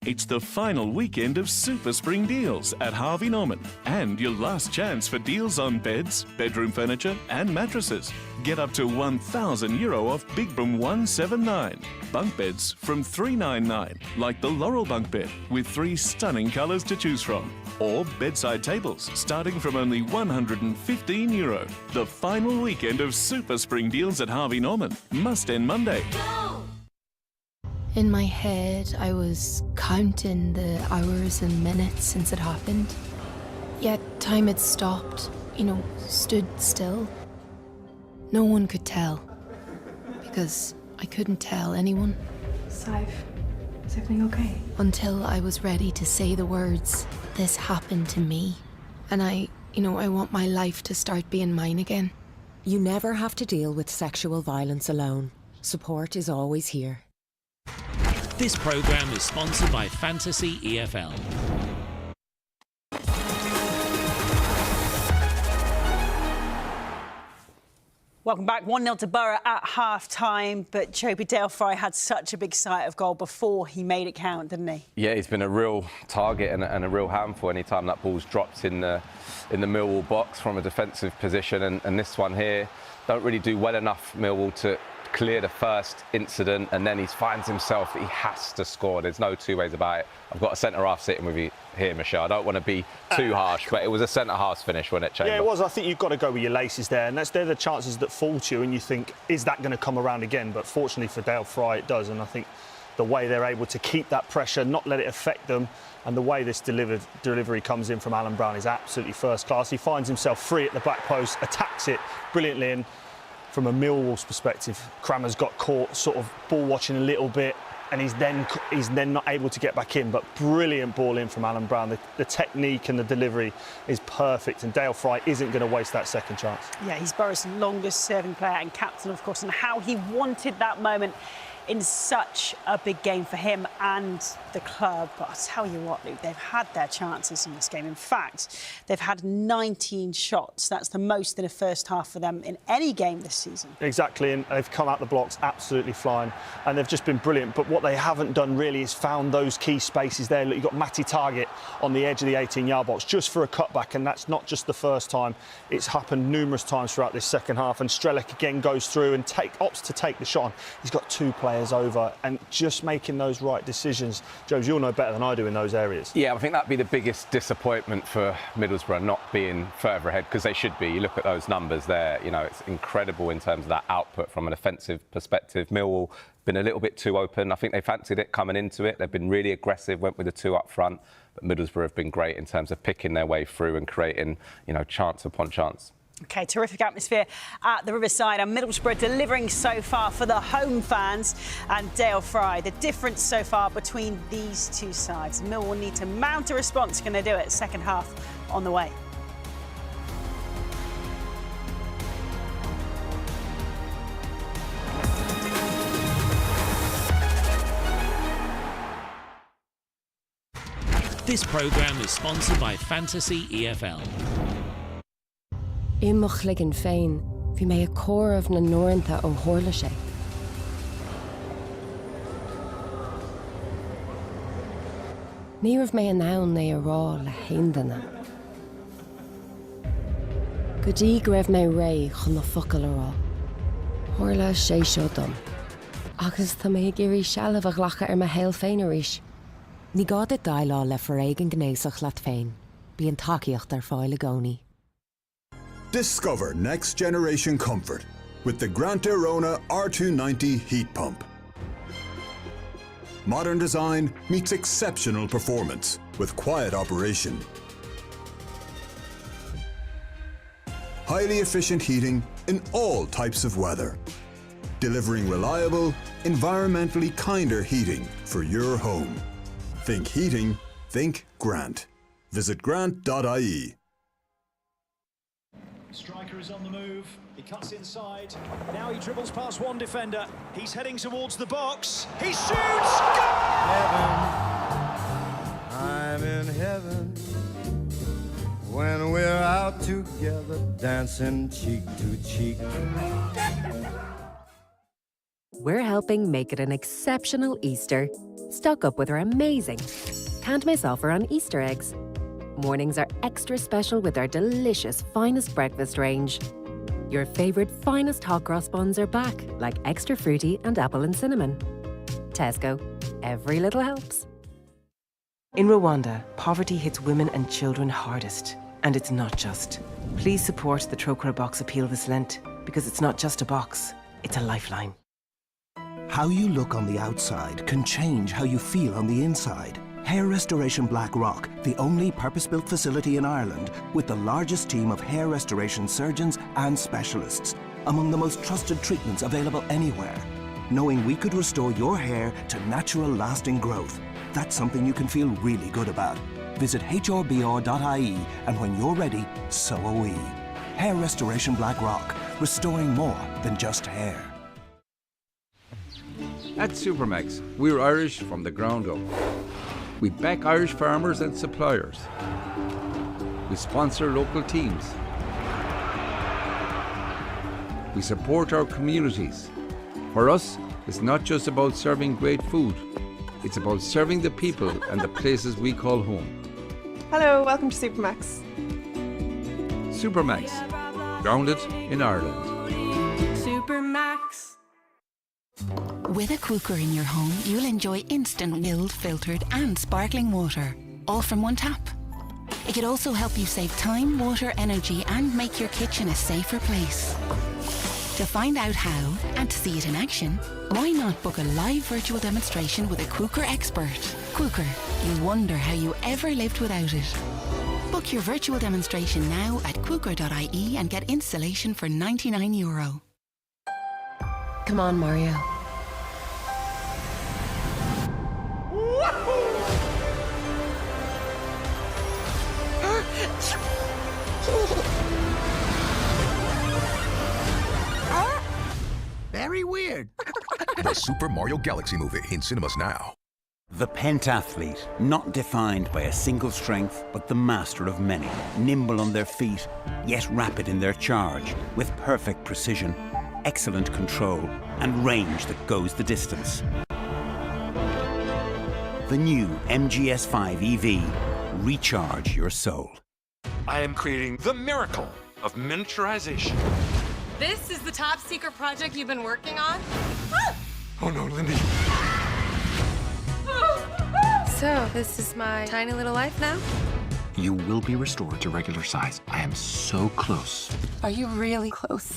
Speaker 15: It's the final weekend of Super Spring deals at Harvey Norman and your last chance for deals on beds, bedroom furniture and mattresses. Get up to €1,000 off Big Broom 179. Bunk beds from $399, like the Laurel bunk bed with 3 stunning colours to choose from. Or bedside tables starting from only €115. The final weekend of Super Spring deals at Harvey Norman must end Monday.
Speaker 21: In my head, I was counting the hours and minutes since it happened. Yet time had stopped, stood still. No one could tell, because I couldn't tell anyone.
Speaker 20: Saif, is everything okay?
Speaker 21: Until I was ready to say the words, "This happened to me." And I want my life to start being mine again.
Speaker 22: You never have to deal with sexual violence alone. Support is always here.
Speaker 5: This programme is sponsored by Fantasy EFL.
Speaker 6: Welcome back. 1-0 to Borough at half-time, but Choby Dale Fry had such a big sight of goal before he made it count, didn't he?
Speaker 10: Yeah, he's been a real target and a real handful anytime that ball's dropped in the Millwall box from a defensive position, and this one here don't really do well enough, Millwall, to clear the first incident, and then he finds himself that he has to score. There's no two ways about it. I've got a centre-half sitting with you here, Michelle. I don't want to be too harsh, but it was a centre-half finish, wasn't it, Chamber?
Speaker 11: Yeah, it was. I think you've got to go with your laces there, and they're the chances that fall to you, and you think, is that going to come around again? But fortunately for Dale Fry, it does, and I think the way they're able to keep that pressure, not let it affect them, and the way this delivery comes in from Alan Brown is absolutely first class. He finds himself free at the back post, attacks it brilliantly, and from a Millwall's perspective, Cramer's got caught sort of ball watching a little bit, and he's then not able to get back in. But brilliant ball in from Alan Brown. The technique and the delivery is perfect, and Dale Fry isn't going to waste that second chance.
Speaker 6: Yeah, he's Borough's longest serving player and captain, of course, and how he wanted that moment in such a big game for him and the club. But I'll tell you what, Luke, they've had their chances in this game. In fact, they've had 19 shots. That's the most in a first half for them in any game this season.
Speaker 11: Exactly, and they've come out the blocks absolutely flying, and they've just been brilliant. But what they haven't done really is found those key spaces there. Look, you've got Matty Targett on the edge of the 18-yard box just for a cutback, and that's not just the first time. It's happened numerous times throughout this second half, and Strelec again goes through and opts to take the shot on. He's got two players over, and just making those right decisions. Jones, you'll know better than I do in those areas.
Speaker 10: Yeah, I think that'd be the biggest disappointment for Middlesbrough, not being further ahead, because they should be. You look at those numbers there, you know, it's incredible in terms of that output from an offensive perspective. Millwall been a little bit too open. I think they fancied it coming into it. They've been really aggressive, went with the two up front, but Middlesbrough have been great in terms of picking their way through and creating, you know, chance upon chance.
Speaker 6: OK, terrific atmosphere at the Riverside, and Middlesbrough delivering so far for the home fans and Dale Fry. The difference so far between these two sides. Millwall need to mount a response. Can they do it? Second half on the way.
Speaker 5: This programme is sponsored by Fantasy EFL.
Speaker 22: Imach ligan féin, bhí mé a córamh na nóireanta ó tharla sé. Ní raibh mé an ann é a rá le héandanna. Go dtí go raibh mé ré chun na focail a rá. Tharla sé seo dom. Agus tá mé géirí sealamh a ghlacha ar ma héal féin arís. Ní gád it dailá le foréig an gnéasach leat féin. Bí an takeíocht ar fáil a gcónaí.
Speaker 18: Discover next generation comfort with the Grant Airona R290 heat pump. Modern design meets exceptional performance with quiet operation. Highly efficient heating in all types of weather. Delivering reliable, environmentally kinder heating for your home. Think heating, think Grant. Visit grant.ie.
Speaker 4: Striker is on the move, he cuts inside, now he dribbles past one defender, he's heading towards the box, he shoots!
Speaker 8: Heaven, I'm in heaven, when we're out together, dancing cheek to cheek.
Speaker 22: We're helping make it an exceptional Easter. Stock up with our amazing Can't Miss offer on Easter eggs. Mornings are extra special with our delicious finest breakfast range. Your favourite finest hot cross buns are back, like extra fruity and apple and cinnamon. Tesco, every little helps.
Speaker 23: In Rwanda, poverty hits women and children hardest. And it's not just. Please support the Trocra Box appeal this Lent, because it's not just a box, it's a lifeline.
Speaker 24: How you look on the outside can change how you feel on the inside. Hair Restoration Black Rock, the only purpose-built facility in Ireland with the largest team of hair restoration surgeons and specialists, among the most trusted treatments available anywhere. Knowing we could restore your hair to natural, lasting growth, that's something you can feel really good about. Visit hrbr.ie, and when you're ready, so are we. Hair Restoration Black Rock, restoring more than just hair.
Speaker 19: At Supermax, we're Irish from the ground up. We back Irish farmers and suppliers. We sponsor local teams. We support our communities. For us, it's not just about serving great food. It's about serving the people and the places we call home.
Speaker 20: Hello, welcome to Supermax.
Speaker 19: Supermax, grounded in Ireland.
Speaker 3: Supermax. With a cooker in your home, you'll enjoy instant milled, filtered and sparkling water, all from one tap. It could also help you save time, water, energy and make your kitchen a safer place. To find out how and to see it in action, why not book a live virtual demonstration with a cooker expert? Cooker, you wonder how you ever lived without it. Book your virtual demonstration now at cooker.ie and get installation for €99.
Speaker 22: Come on, Mario.
Speaker 7: Very weird. The Super Mario Galaxy movie in cinemas now.
Speaker 1: The pentathlete, not defined by a single strength, but the master of many. Nimble on their feet, yet rapid in their charge, with perfect precision, excellent control, and range that goes the distance. The new MGS5 EV. Recharge your soul.
Speaker 9: I am creating the miracle of miniaturization.
Speaker 12: This is the top secret project you've been working on?
Speaker 9: Oh no, Lindy.
Speaker 12: So, this is my tiny little life now?
Speaker 9: You will be restored to regular size. I am so close.
Speaker 12: Are you really close?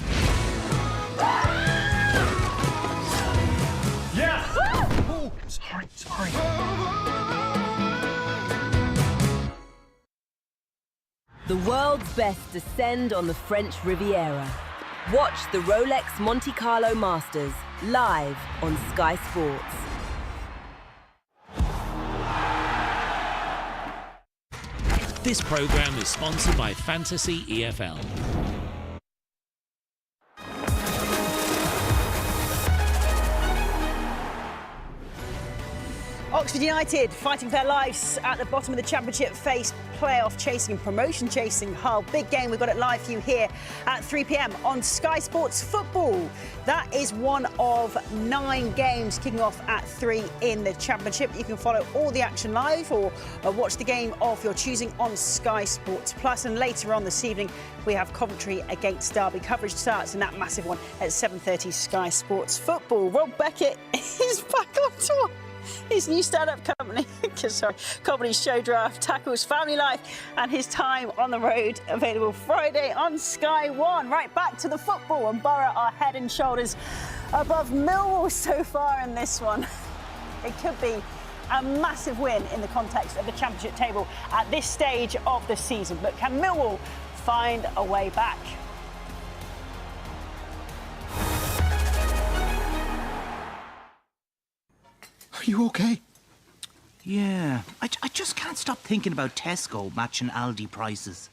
Speaker 9: Yeah!
Speaker 12: Oh,
Speaker 9: sorry.
Speaker 25: The world's best descend on the French Riviera. Watch the Rolex Monte Carlo Masters live on Sky Sports.
Speaker 5: This programme is sponsored by Fantasy EFL.
Speaker 6: Oxford United fighting for their lives at the bottom of the Championship, face playoff chasing and promotion chasing Hull. Big game, we've got it live for you here at 3 p.m. on Sky Sports Football. That is one of 9 games kicking off at 3 in the Championship. You can follow all the action live or watch the game of your choosing on Sky Sports Plus. And later on this evening, we have Coventry against Derby. Coverage starts in that massive one at 7:30 Sky Sports Football. Rob Beckett is back on tour. His new stand-up company, Comedy Show Draft, tackles family life and his time on the road. Available Friday on Sky One. Right, back to the football, and Borough are head and shoulders above Millwall so far in this one. It could be a massive win in the context of the Championship table at this stage of the season. But can Millwall find a way back?
Speaker 26: Are you okay? Yeah, I just can't stop thinking about Tesco matching Aldi prices.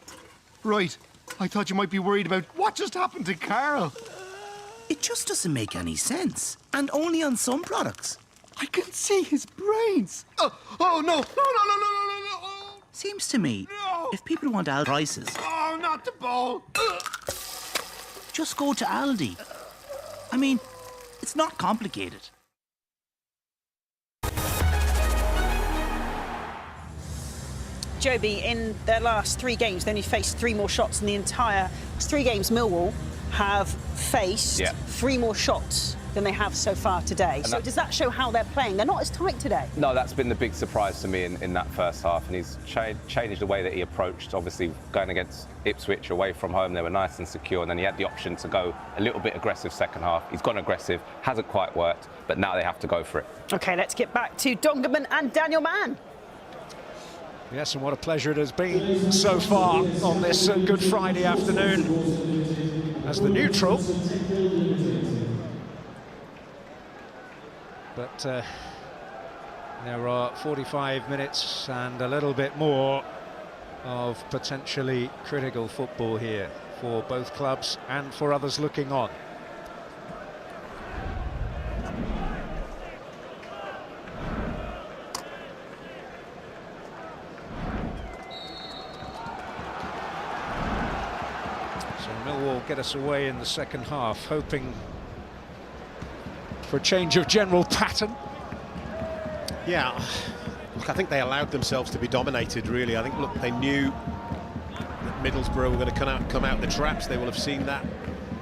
Speaker 27: Right. I thought you might be worried about what just happened to Carl.
Speaker 26: It just doesn't make any sense. And only on some products.
Speaker 27: I can see his brains. Oh no. No.
Speaker 26: Seems to me, if people want Aldi prices...
Speaker 27: Oh, not the ball.
Speaker 26: Just go to Aldi. I mean, it's not complicated.
Speaker 6: Joby, in their last 3 games, they only faced 3 more shots in the entire 3 games. Millwall have faced 3 more shots than they have so far today. So does that show how they're playing? They're not as tight today.
Speaker 10: No, that's been the big surprise to me in that first half, and he's changed the way that he approached. Obviously, going against Ipswich away from home, they were nice and secure, and then he had the option to go a little bit aggressive second half. He's gone aggressive, hasn't quite worked, but now they have to go for it.
Speaker 6: OK, let's get back to Dongerman and Daniel Mann.
Speaker 4: Yes, and what a pleasure it has been so far on this Good Friday afternoon as the neutral. But there are 45 minutes and a little bit more of potentially critical football here for both clubs and for others looking on. Millwall get us away in the second half, hoping for a change of general pattern.
Speaker 2: Yeah, look, I think they allowed themselves to be dominated, really. I think, look, they knew that Middlesbrough were going to come out the traps. They will have seen that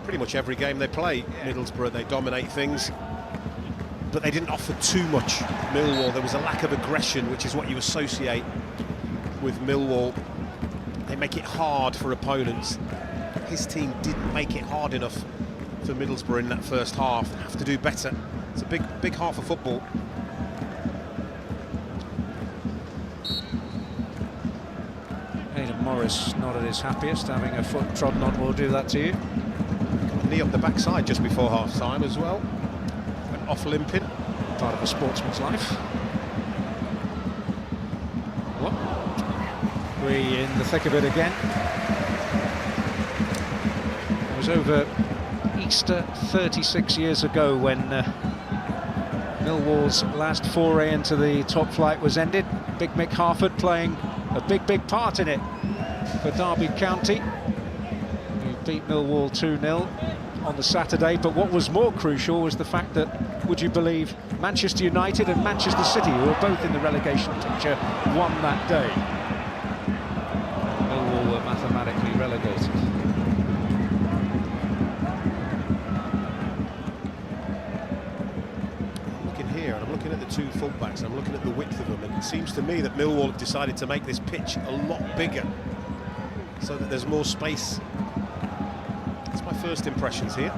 Speaker 2: pretty much every game they play. Middlesbrough, they dominate things, but they didn't offer too much. Millwall, there was a lack of aggression, which is what you associate with Millwall. They make it hard for opponents. His team didn't make it hard enough for Middlesbrough in that first half. They have to do better. It's a big half of football.
Speaker 4: Aidan Morris not at his happiest, having a foot trodden on will do that to you.
Speaker 2: Knee up the backside just before half-time as well. Went off limping.
Speaker 4: Part of a sportsman's life. We in the thick of it again. It was over Easter 36 years ago when Millwall's last foray into the top flight was ended. Big Mick Harford playing a big part in it for Derby County, who beat Millwall 2-0 on the Saturday. But what was more crucial was the fact that, would you believe, Manchester United and Manchester City, who were both in the relegation picture, won that day. Millwall were mathematically relegated.
Speaker 2: I'm looking here, and I'm looking at the two fullbacks, I'm looking at the width of them, and it seems to me that Millwall have decided to make this pitch a lot bigger, so that there's more space. That's my first impressions here.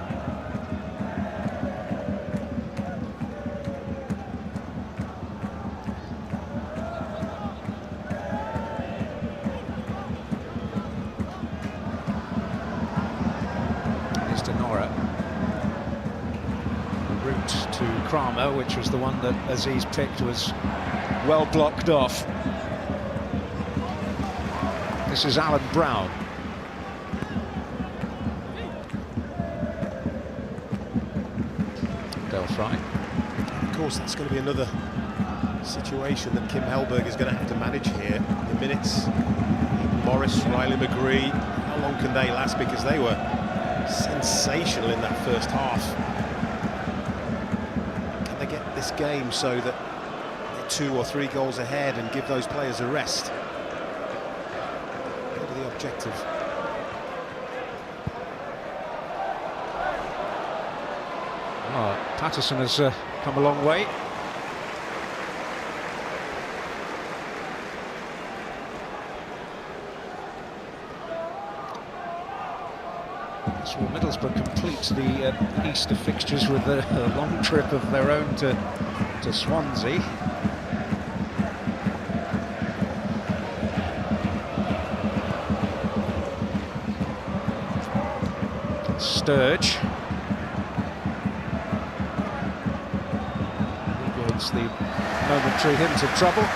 Speaker 4: Kramer, which was the one that Aziz picked, was well blocked off. This is Alan Brown. Del Fry.
Speaker 2: Of course, that's going to be another situation that Kim Hellberg is going to have to manage here. The minutes, Morris, Riley McGree, how long can they last? Because they were sensational in that first half. This game so that they're 2 or 3 goals ahead and give those players a rest. Go to the objective.
Speaker 4: Oh, Patterson has come a long way. So Middlesbrough completes the Easter fixtures with a long trip of their own to Swansea. Sturge against the momentary hint of trouble.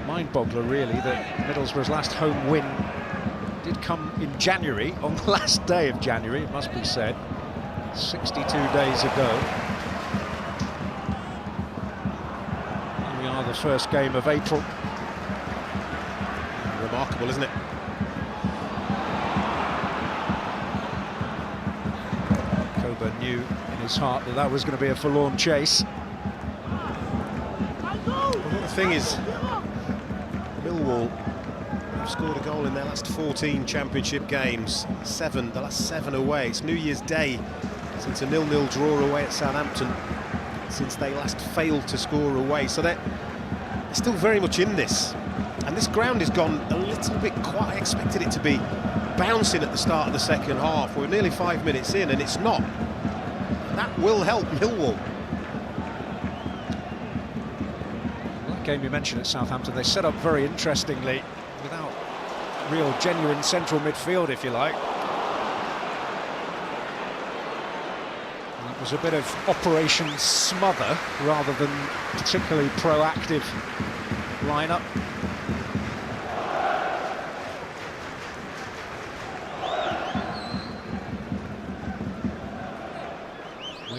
Speaker 4: Mind-boggler, really, that Middlesbrough's last home win did come in January, on the last day of January, it must be said, 62 days ago. Here we are, the first game of April.
Speaker 2: Remarkable, isn't it?
Speaker 4: Coburn knew in his heart that that was going to be a forlorn chase.
Speaker 2: Well, the thing is, Millwall have scored a goal in their last 14 championship games, the last 7 away. It's New Year's Day since a 0-0 draw away at Southampton, since they last failed to score away. So they're still very much in this. And this ground has gone a little bit quiet. I expected it to be bouncing at the start of the second half. We're nearly 5 minutes in and it's not. That will help Millwall.
Speaker 4: Game you mentioned at Southampton, they set up very interestingly without real genuine central midfield, if you like. And it was a bit of Operation Smother rather than particularly proactive lineup.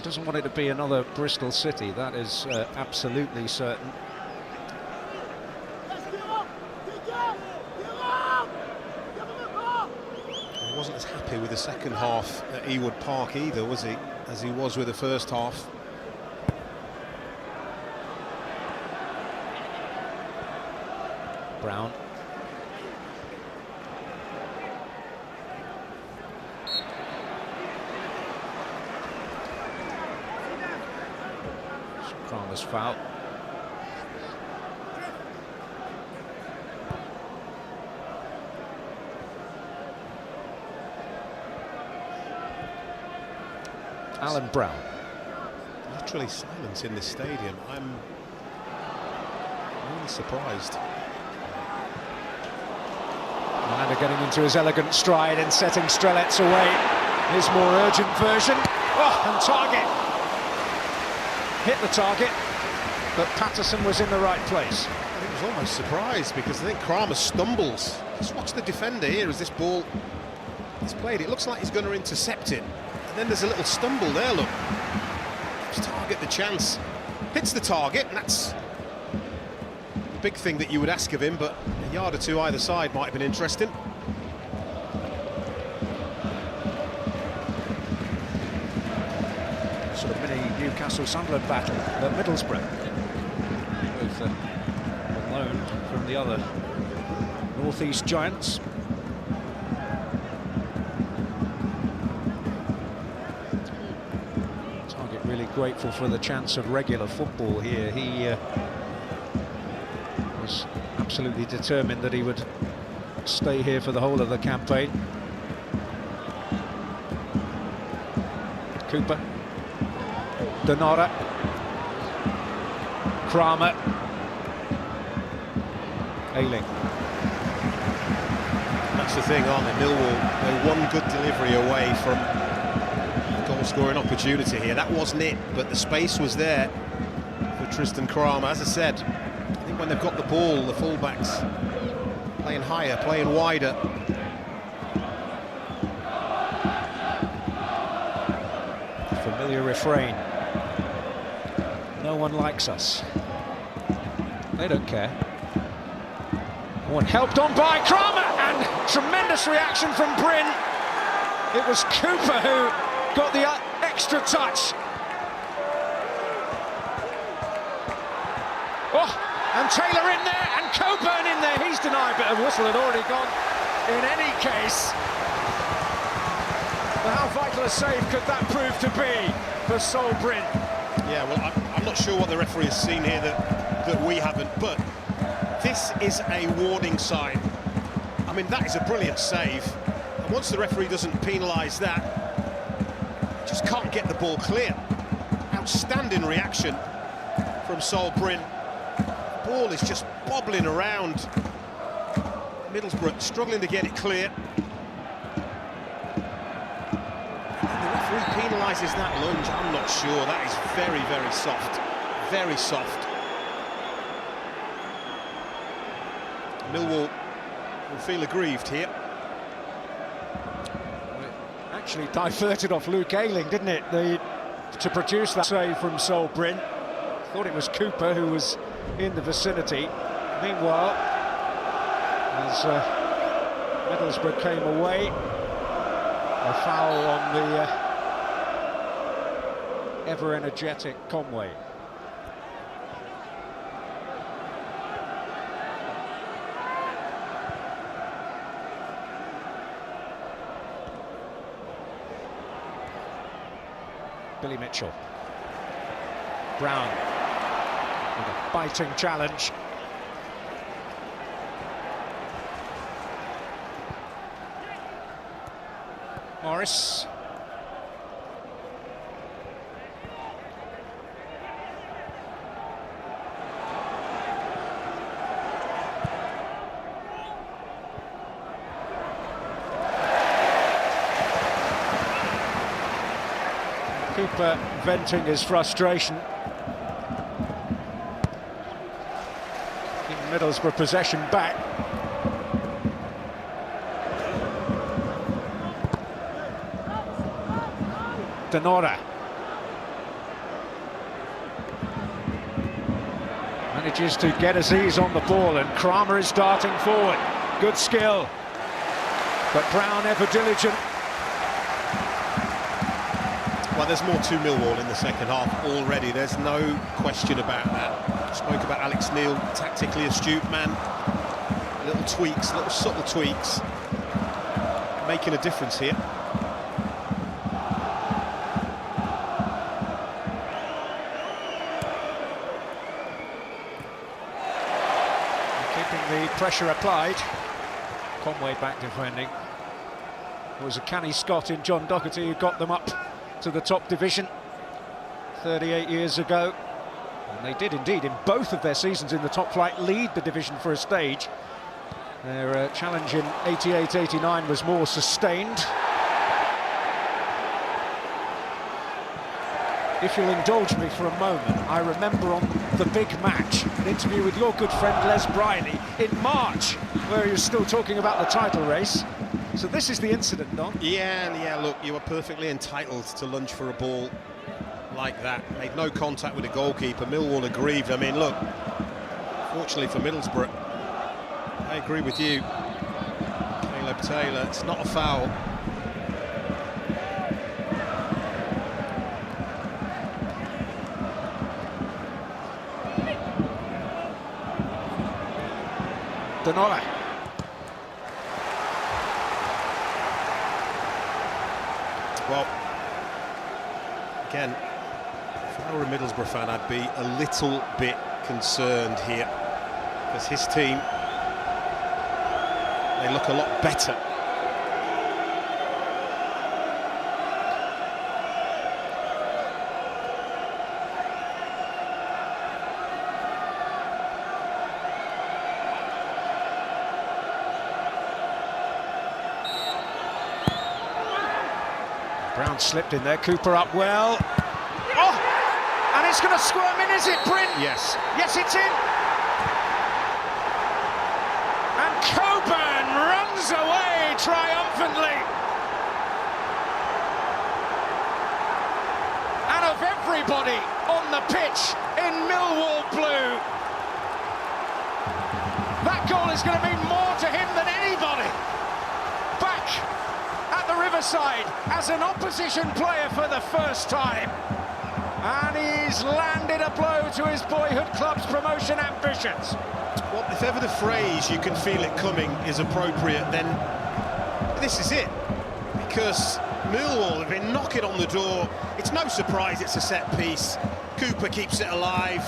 Speaker 4: doesn't want it to be another Bristol City, that is absolutely certain.
Speaker 2: He wasn't as happy with the second half at Ewood Park either, was he, as he was with the first half.
Speaker 4: Brown. Kramer's foul. Alan Brown.
Speaker 2: Literally silence in this stadium. I'm really surprised.
Speaker 4: Miranda getting into his elegant stride and setting Strelets away. His more urgent version. Oh, and target. Hit the target, but Patterson was in the right place.
Speaker 2: I was almost surprised because I think Kramer stumbles. Just watch the defender here as this ball is played. It looks like he's going to intercept it. And then there's a little stumble there, look. Just target the chance. Hits the target, and that's the big thing that you would ask of him, but a yard or two either side might have been interesting.
Speaker 4: Sort of mini Newcastle-Sunderland battle at Middlesbrough. Both on loan from the other North-East giants. Target really grateful for the chance of regular football here. He was absolutely determined that he would stay here for the whole of the campaign. Cooper. Donata, Kramer, Ayling.
Speaker 2: That's the thing, aren't they? Millwall, they're one good delivery away from a goal-scoring opportunity here. That wasn't it, but the space was there for Tristan Kramer. As I said, I think when they've got the ball, the fullbacks playing higher, playing wider.
Speaker 4: Familiar refrain. No one likes us. They don't care. One helped on by Kramer, and tremendous reaction from Bryn. It was Cooper who got the extra touch. Oh, and Taylor in there, and Coburn in there. He's denied, but a whistle had already gone. In any case, how vital a save could that prove to be for Sol Bryn?
Speaker 2: Yeah, well, I'm not sure what the referee has seen here that we haven't, but this is a warning sign. I mean, that is a brilliant save. And once the referee doesn't penalise that, just can't get the ball clear. Outstanding reaction from Sol Bryn. Ball is just bobbling around. Middlesbrough struggling to get it clear. If he penalises that lunge, I'm not sure. That is very, very soft. Very soft. Millwall will feel aggrieved here.
Speaker 4: Well, it actually diverted off Luke Ayling, didn't it? To produce that save from Sol Bryn. Thought it was Cooper who was in the vicinity. Meanwhile, as Middlesbrough came away, a foul on the ever-energetic Conway. Billy Mitchell. Brown with a biting challenge. Morris. Cooper venting his frustration. Keeping Middlesbrough possession back. Donora. Manages to get Aziz on the ball, and Kramer is darting forward. Good skill, but Brown ever diligent.
Speaker 2: Well, there's more to Millwall in the second half already. There's no question about that. Spoke about Alex Neil, tactically astute man. Little tweaks, little subtle tweaks, making a difference here.
Speaker 4: Keeping the pressure applied. Conway back defending. It was a canny Scot in John Doherty who got them up to the top division 38 years ago. And they did indeed, in both of their seasons in the top flight, lead the division for a stage. Their challenge in 88-89 was more sustained. If you'll indulge me for a moment, I remember on The Big Match, an interview with your good friend Les Briley in March, where he was still talking about the title race. So this is the incident, Don.
Speaker 2: Yeah, look, you were perfectly entitled to lunge for a ball like that. Made no contact with the goalkeeper. Millwall aggrieved. I mean, look, fortunately for Middlesbrough, I agree with you, Caleb Taylor, it's not a foul.
Speaker 4: Denola.
Speaker 2: Well, again, if I were a Middlesbrough fan, I'd be a little bit concerned here, because his team, they look a lot better.
Speaker 4: Brown slipped in there, Cooper up well. Oh! And it's going to squirm in, is it, Bryn?
Speaker 2: Yes.
Speaker 4: Yes, it's in. And Coburn runs away triumphantly. And of everybody on the pitch in Millwall blue, that goal is going to mean more to him than anybody. Back at the Riverside as an opposition player for the first time. And he's landed a blow to his boyhood club's promotion ambitions.
Speaker 2: Well, if ever the phrase "you can feel it coming" is appropriate, then this is it. Because Millwall have been knocking on the door. It's no surprise it's a set piece. Cooper keeps it alive.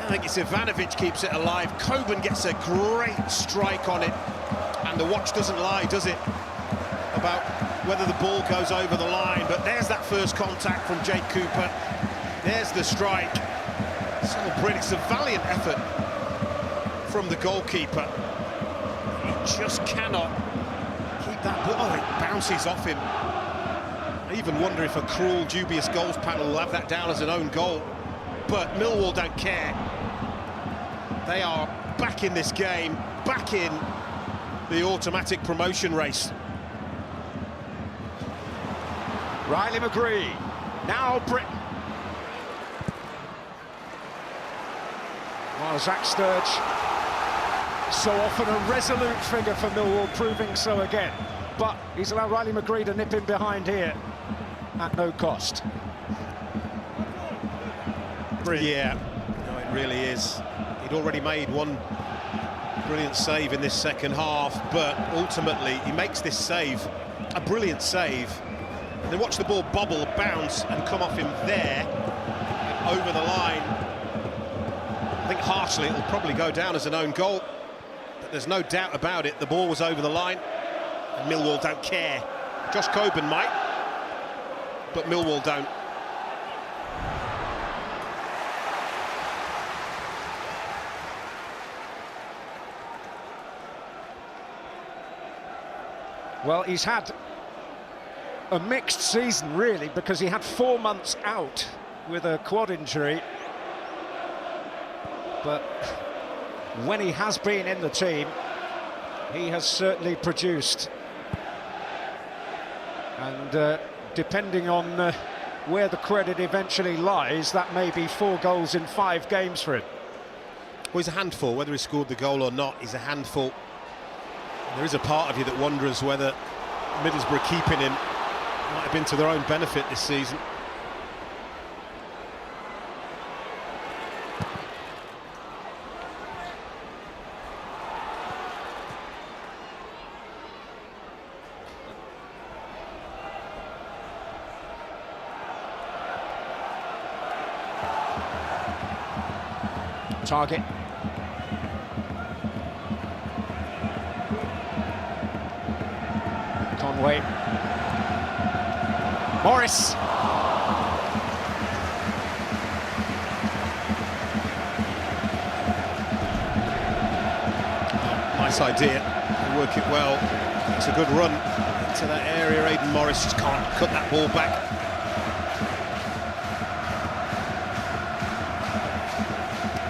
Speaker 2: I think it's Ivanovic keeps it alive. Coburn gets a great strike on it. And the watch doesn't lie, does it? About whether the ball goes over the line. But there's that first contact from Jake Cooper. There's the strike. So brilliant. It's a valiant effort from the goalkeeper. He just cannot keep that ball. Oh, it bounces off him. I even wonder if a cruel, dubious goals panel will have that down as an own goal. But Millwall don't care. They are back in this game, back in the automatic promotion race.
Speaker 4: Riley McGree, now Britton. Well, Zach Sturge, so often a resolute figure for Millwall, proving so again. But he's allowed Riley McGree to nip in behind here at no cost.
Speaker 2: Yeah, no, it really is. He'd already made one brilliant save in this second half, but ultimately he makes this save, a brilliant save. And then watch the ball bobble, bounce, and come off him there, over the line. I think harshly it'll probably go down as an own goal, but there's no doubt about it, the ball was over the line, and Millwall don't care. Josh Coburn might, but Millwall don't.
Speaker 4: Well, he's had a mixed season, really, because he had 4 months out with a quad injury. But when he has been in the team, he has certainly produced. And depending on where the credit eventually lies, that may be 4 goals in 5 games for him.
Speaker 2: Well, he's a handful. Whether he scored the goal or not, he's a handful. There is a part of you that wonders whether Middlesbrough keeping him might have been to their own benefit this season.
Speaker 4: Target. Conway. Morris.
Speaker 2: Nice idea. They work it well. It's a good run into that area. Aidan Morris just can't cut that ball back.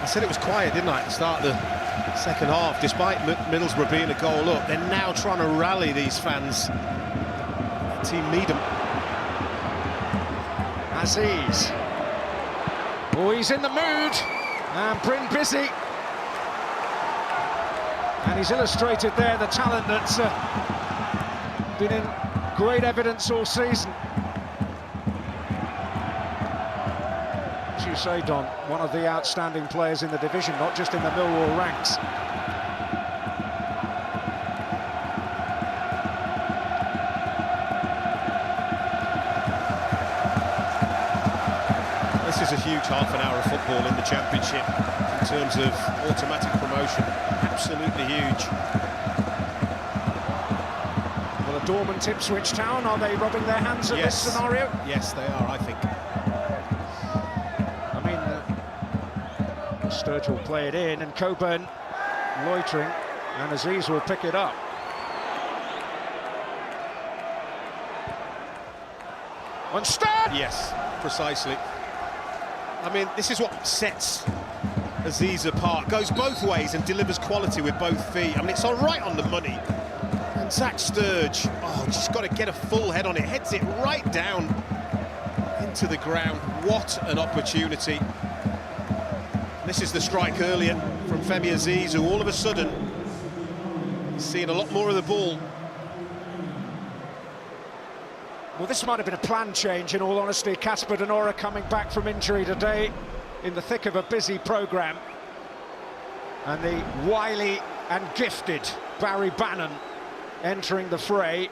Speaker 2: I said it was quiet, didn't I, at the start of the second half? Despite Middlesbrough being a goal up, they're now trying to rally these fans. Team Needham.
Speaker 4: Aziz. Oh, he's in the mood. And Bryn busy. And he's illustrated there the talent that's been in great evidence all season. As you say, Don, one of the outstanding players in the division, not just in the Millwall ranks.
Speaker 2: This is a huge half an hour of football in the Championship in terms of automatic promotion. Absolutely huge.
Speaker 4: Well, a dormant Ipswich Town, are they rubbing their hands at this scenario?
Speaker 2: Yes, they are, I think.
Speaker 4: I mean, Sturridge will play it in, and Coburn loitering, and Aziz will pick it up. On Sturridge!
Speaker 2: Yes, precisely. I mean, this is what sets Aziz apart. Goes both ways and delivers quality with both feet. I mean, it's all right on the money. And Zach Sturridge, oh, just got to get a full head on it. Heads it right down into the ground. What an opportunity. This is the strike earlier from Femi Aziz, who all of a sudden is seeing a lot more of the ball.
Speaker 4: Well, this might have been a planned change, in all honesty. Casper Denora coming back from injury today in the thick of a busy programme. And the wily and gifted Barry Bannon entering the fray.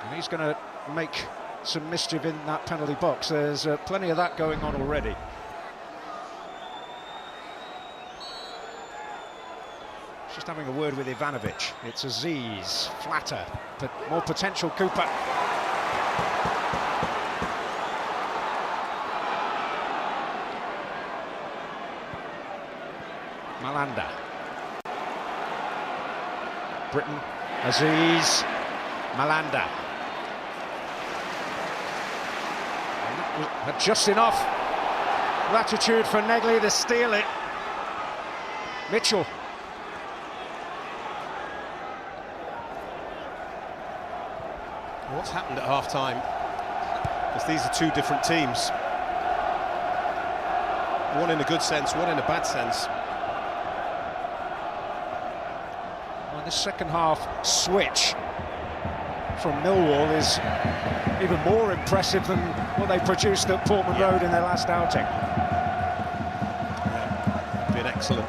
Speaker 4: And he's going to make some mischief in that penalty box. There's plenty of that going on already. Just having a word with Ivanovic. It's Aziz, flatter, but more potential Cooper. Malanda. Britain, Aziz, Malanda. Had just enough latitude for Negley to steal it. Mitchell.
Speaker 2: What's happened at half-time? Because these are two different teams. One in a good sense, one in a bad sense.
Speaker 4: Well, this second half switch from Millwall is even more impressive than what they produced at Portman Road in their last outing.
Speaker 2: Yeah, been excellent.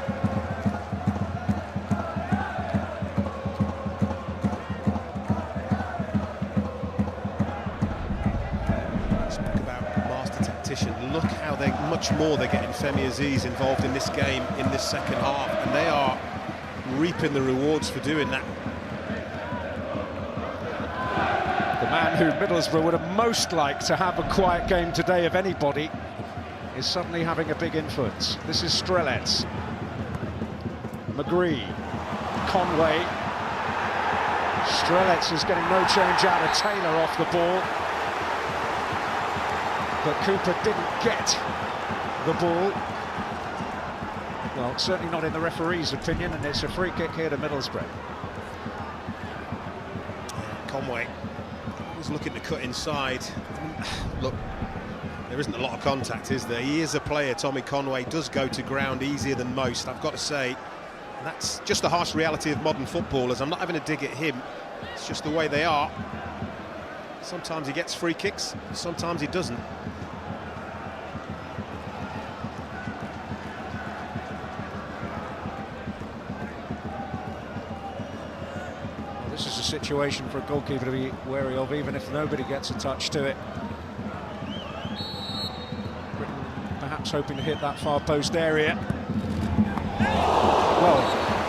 Speaker 2: Look how much more they're getting Femi Aziz involved in this game in this second half, and they are reaping the rewards for doing that.
Speaker 4: The man who Middlesbrough would have most liked to have a quiet game today of anybody is suddenly having a big influence. This is Strelets. McGree. Conway. Strelets is getting no change out of Taylor off the ball. But Cooper didn't get the ball. Well, certainly not in the referee's opinion, and it's a free kick here to Middlesbrough.
Speaker 2: Conway was looking to cut inside. Look, there isn't a lot of contact, is there? He is a player, Tommy Conway, does go to ground easier than most, I've got to say. That's just the harsh reality of modern footballers. I'm not having a dig at him, it's just the way they are. Sometimes he gets free kicks, sometimes he doesn't.
Speaker 4: This is a situation for a goalkeeper to be wary of, even if nobody gets a touch to it. Britain perhaps hoping to hit that far post area. Well,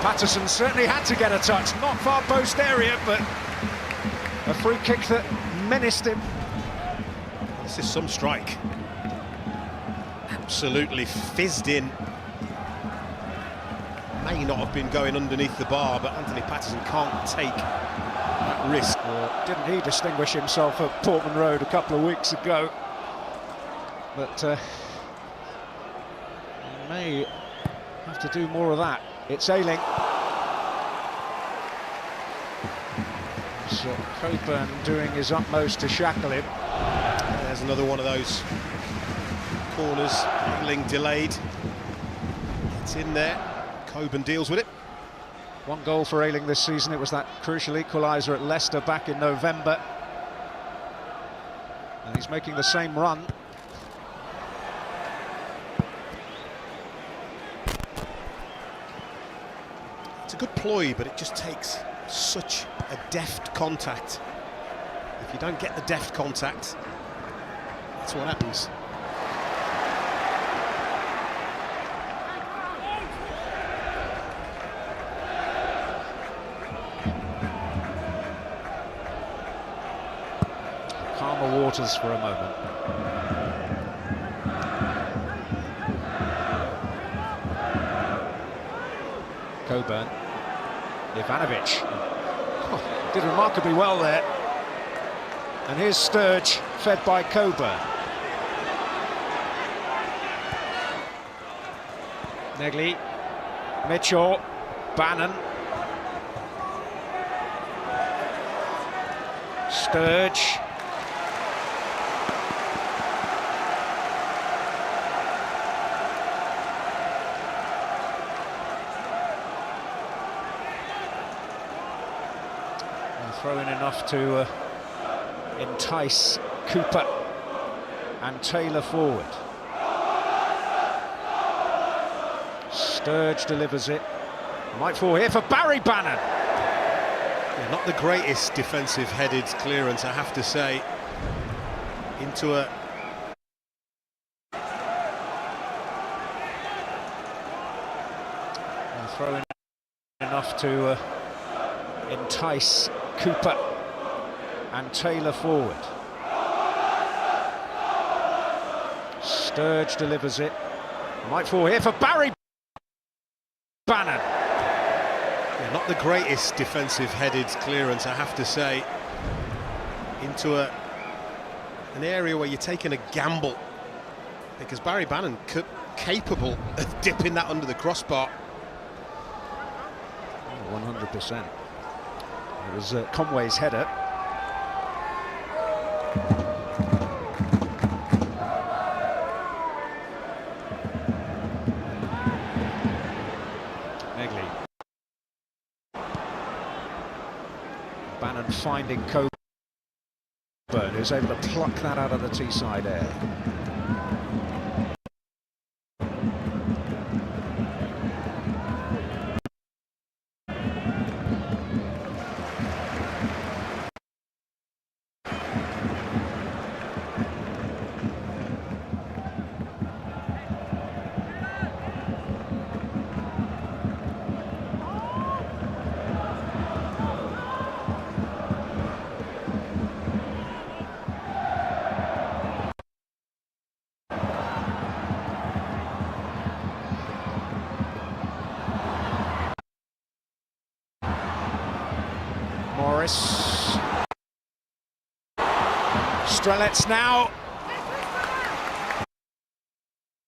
Speaker 4: Patterson certainly had to get a touch, not far post area, but a free kick that menaced him.
Speaker 2: This is some strike. Absolutely fizzed in. May not have been going underneath the bar, but Anthony Patterson can't take that risk.
Speaker 4: Didn't he distinguish himself at Portman Road a couple of weeks ago? But he may have to do more of that. It's Ayling. So Coburn doing his utmost to shackle him.
Speaker 2: There's another one of those corners. Ayling delayed. It's in there. Coburn deals with it.
Speaker 4: One goal for Ayling this season. It was that crucial equaliser at Leicester back in November. And he's making the same run.
Speaker 2: It's a good ploy, but it just takes such a deft contact. If you don't get the deft contact, that's what happens.
Speaker 4: Calmer waters for a moment. Coburn. Ivanovic. Oh, did remarkably well there. And here's Sturge, fed by Coburn. Negley. Mitchell. Bannon. Sturge. Throw in enough to entice Cooper and Taylor forward. Sturge delivers it. Might fall here for Barry Bannon.
Speaker 2: Yeah, not the greatest defensive headed clearance, I have to say. Into a...
Speaker 4: Throw in enough to entice Cooper and Taylor forward. Sturge delivers it. Might fall here for Barry Bannon.
Speaker 2: Yeah, not the greatest defensive headed clearance, I have to say. Into an area where you're taking a gamble, because Barry Bannon capable of dipping that under the crossbar.
Speaker 4: 100%. It was Conway's header. Negley. Bannon finding Coburn, who's able to pluck that out of the Teesside air. Morris. Strelets now.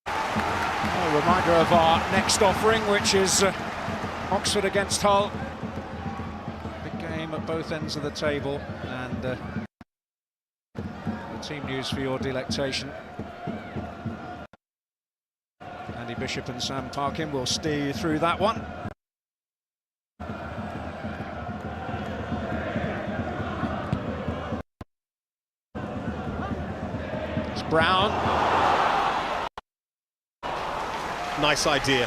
Speaker 4: A reminder of our next offering, which is Oxford against Hull. Big game at both ends of the table, and team news for your delectation. Andy Bishop and Sam Parkin will steer you through that one. It's Brown.
Speaker 2: Nice idea.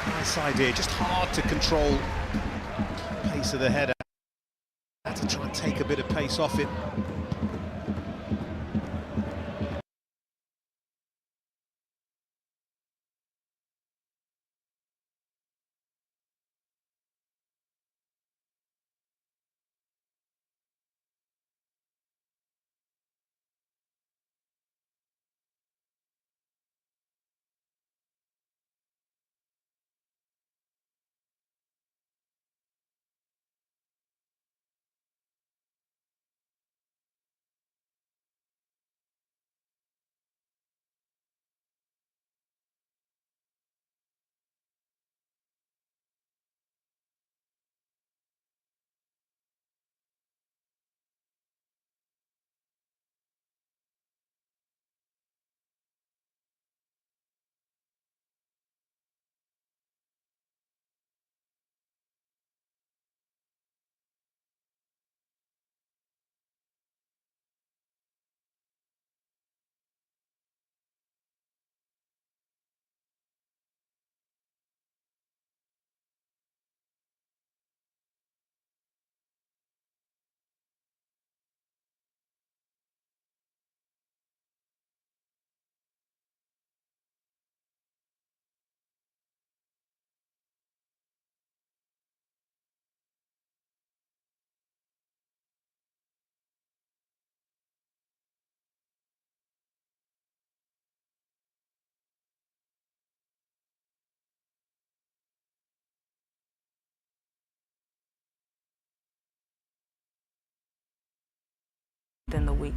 Speaker 2: Nice idea. Just hard to control the pace of the header. Had to try and take a bit of pace off it.
Speaker 25: Than the week.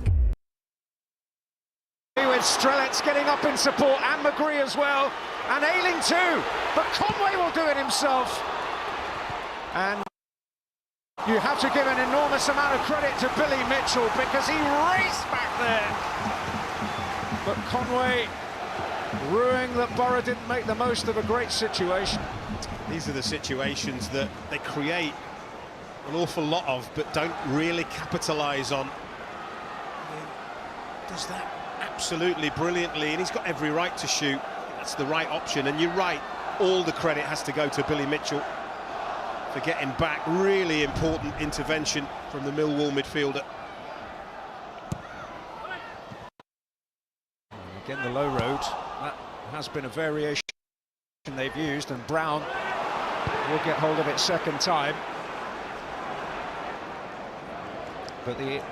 Speaker 4: With Strelets getting up in support, and McGree as well, and Ayling too, but Conway will do it himself. And you have to give an enormous amount of credit to Billy Mitchell because he raced back there. But Conway, rueing that Borough didn't make the most of a great situation.
Speaker 2: These are the situations that they create an awful lot of, but don't really capitalise on. Does that absolutely brilliantly, and he's got every right to shoot. That's the right option, and you're right, all the credit has to go to Billy Mitchell for getting back. Really important intervention from the Millwall midfielder.
Speaker 4: Again, the low road, that has been a variation they've used, and Brown will get hold of it second time. But the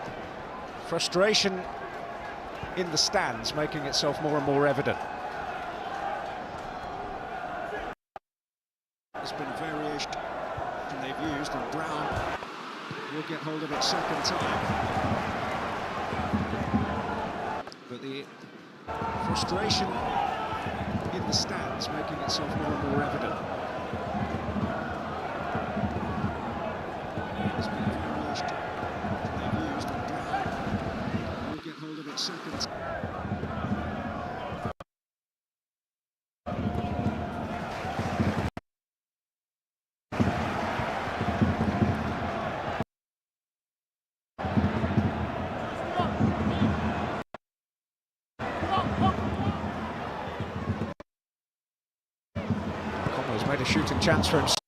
Speaker 4: frustration in the stands making itself more and more evident. There's been a variation they've used, and Brown will get hold of it second time. But the frustration in the stands making itself more and more evident. There's been a variation they've used, and Brown will get hold of it second time. Conway's made a shooting chance for himself.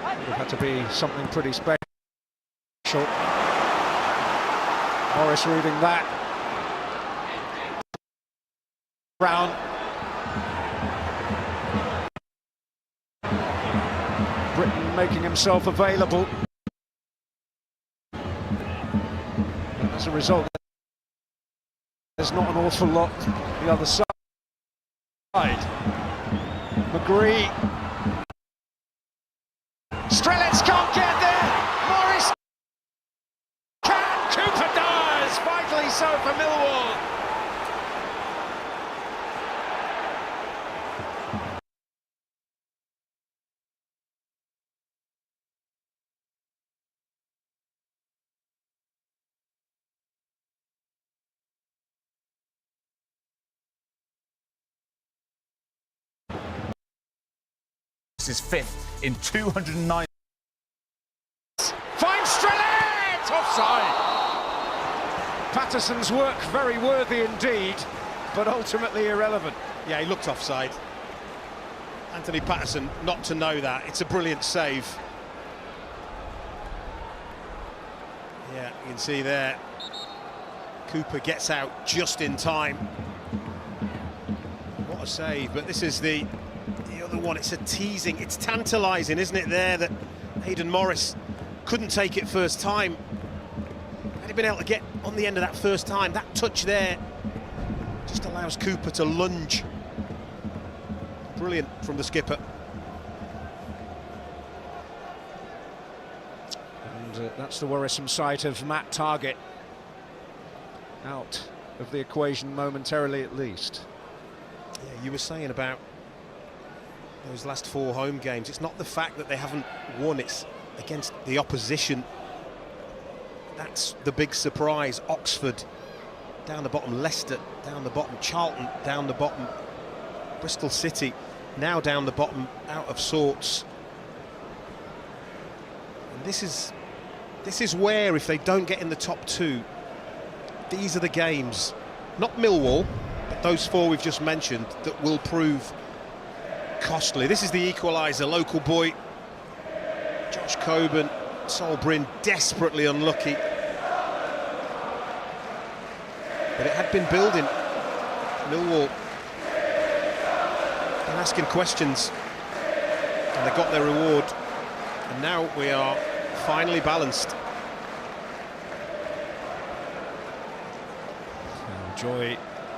Speaker 4: Would have had to be something pretty special. Morris reading that. Brown. Britton making himself available. And as a result, there's not an awful lot the other side. McGree. Strelets can't get there. Morris can. Cooper does. Vitally so for Millwall.
Speaker 11: is fifth in 209.
Speaker 4: Finds Strellet! Offside! Patterson's work very worthy indeed, but ultimately irrelevant.
Speaker 2: Yeah, he looked offside. Anthony Patterson, not to know that. It's a brilliant save. Yeah, you can see there. Cooper gets out just in time. What a save, but this is the other one. It's a teasing, it's tantalising, isn't it, there, that Aidan Morris couldn't take it first time. Had he been able to get on the end of that first time, that touch there just allows Cooper to lunge. Brilliant from the skipper.
Speaker 4: And that's the worrisome sight of Matt Targett out of the equation momentarily at least.
Speaker 2: Yeah, you were saying about those last 4 home games, it's not the fact that they haven't won, it's against the opposition. That's the big surprise. Oxford down the bottom, Leicester down the bottom, Charlton down the bottom, Bristol City now down the bottom, out of sorts. And this is where, if they don't get in the top 2, these are the games, not Millwall, but those 4 we've just mentioned, that will prove costly. This is the equaliser, local boy Josh Coburn, Sol Bryn desperately unlucky. But it had been building. Millwall been asking questions, and they got their reward. And now we are finally balanced.
Speaker 4: Joy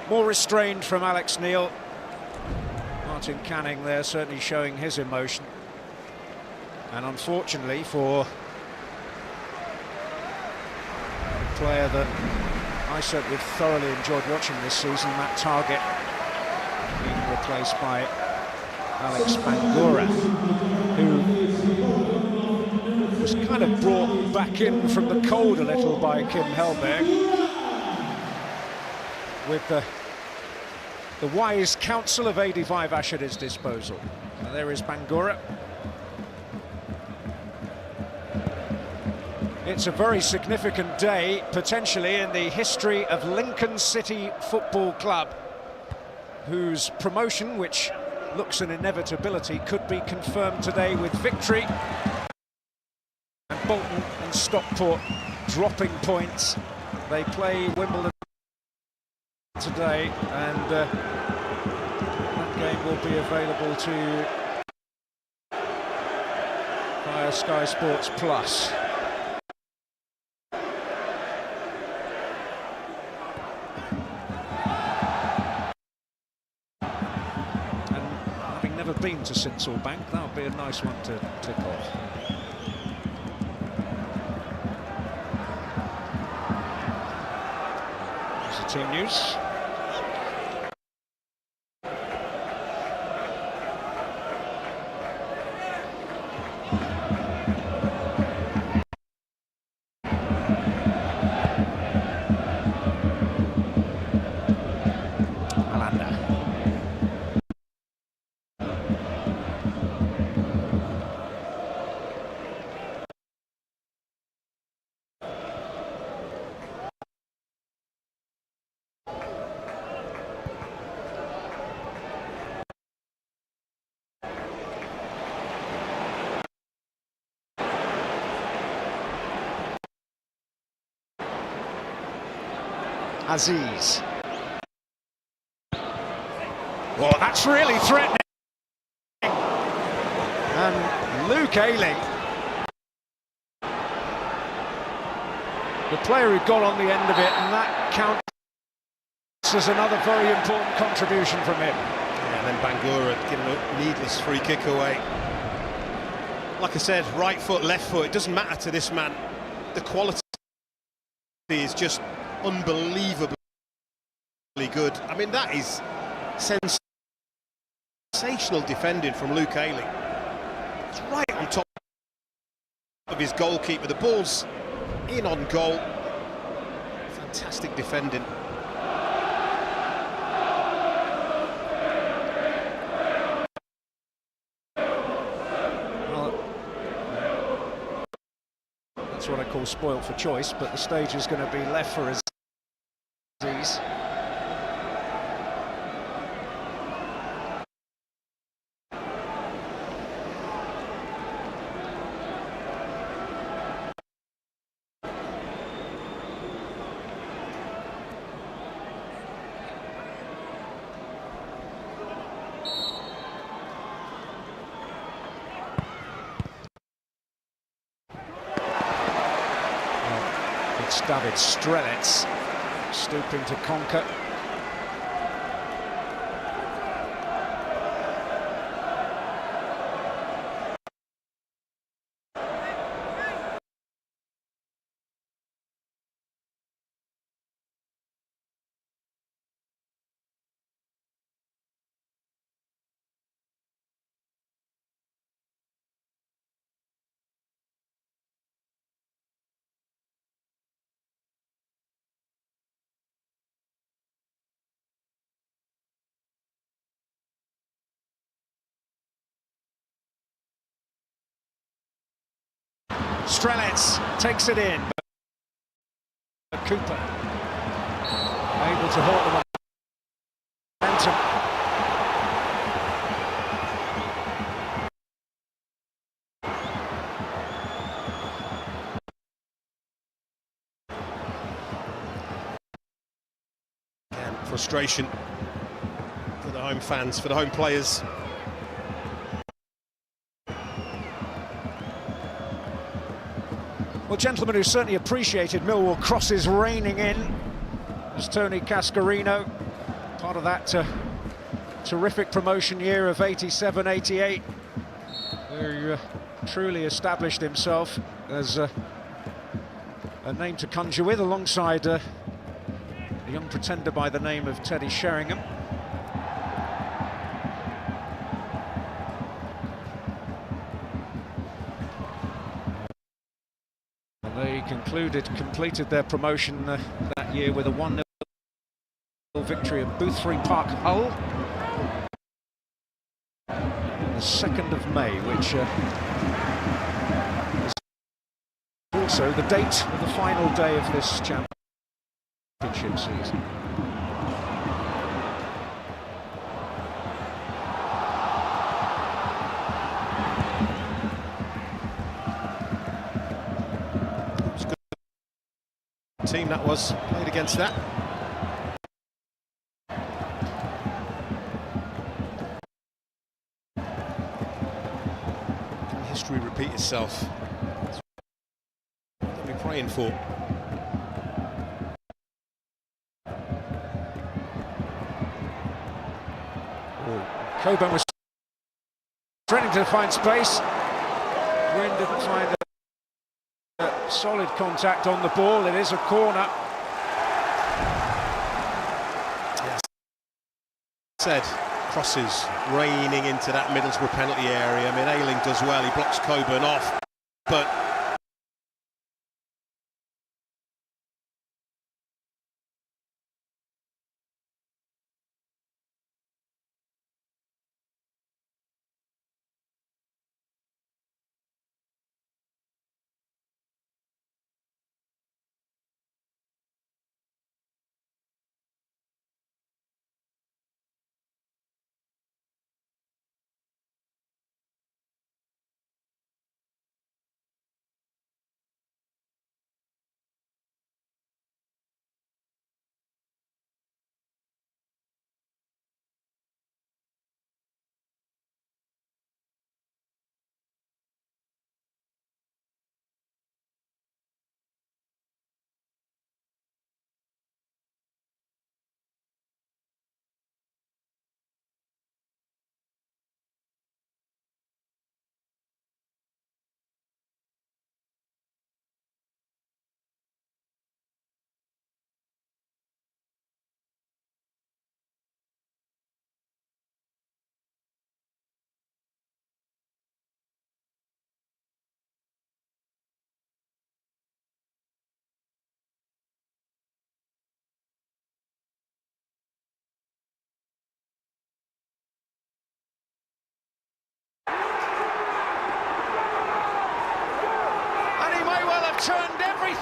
Speaker 4: more restrained from Alex Neil. Martin Canning there certainly showing his emotion. And unfortunately for a player that I certainly thoroughly enjoyed watching this season, Matt Targett, being replaced by Alex Bangura, who was kind of brought back in from the cold a little by Kim Helberg, with the wise counsel of Adi Vivash at his disposal. So there is Bangura. It's a very significant day, potentially, in the history of Lincoln City Football Club, whose promotion, which looks an inevitability, could be confirmed today with victory. And Bolton and Stockport dropping points. They play Wimbledon today, and that game will be available to via Sky Sports Plus. Never been to Sinsel Bank, that would be a nice one to tick off. There's the team news. Aziz. Oh, that's really threatening. And Luke Ayling, the player who got on the end of it, and that counts as another very important contribution from him.
Speaker 2: Yeah, and then Bangura giving a needless free kick away. Like I said, right foot, left foot, it doesn't matter to this man. The quality is just unbelievably good. I mean, that is sensational defending from Luke Ayling. It's right on top of his goalkeeper. The ball's in on goal. Fantastic defending.
Speaker 4: call spoilt for choice, but the stage is going to be left for Aziz. It's David Strelets stooping to conquer. Strelets takes it in, but Cooper able to hold the momentum.
Speaker 2: Again, frustration for the home fans, for the home players.
Speaker 4: Well, gentlemen who certainly appreciated Millwall crosses raining in as Tony Cascarino, part of that terrific promotion year of 87-88, who truly established himself as a name to conjure with alongside a young pretender by the name of Teddy Sheringham. They completed their promotion that year with a 1-0 victory at Boothbury Park, Hull, on the 2nd of May, which is also the date of the final day of this championship season.
Speaker 2: Team that was played against that. Can history repeat itself? That's what we're praying for.
Speaker 4: Coburn was threatening to find space. Gwynn didn't find solid contact on the ball. It is a corner.
Speaker 2: Yes. Said crosses raining into that Middlesbrough penalty area. I mean, Ayling does well. He blocks Coburn off, but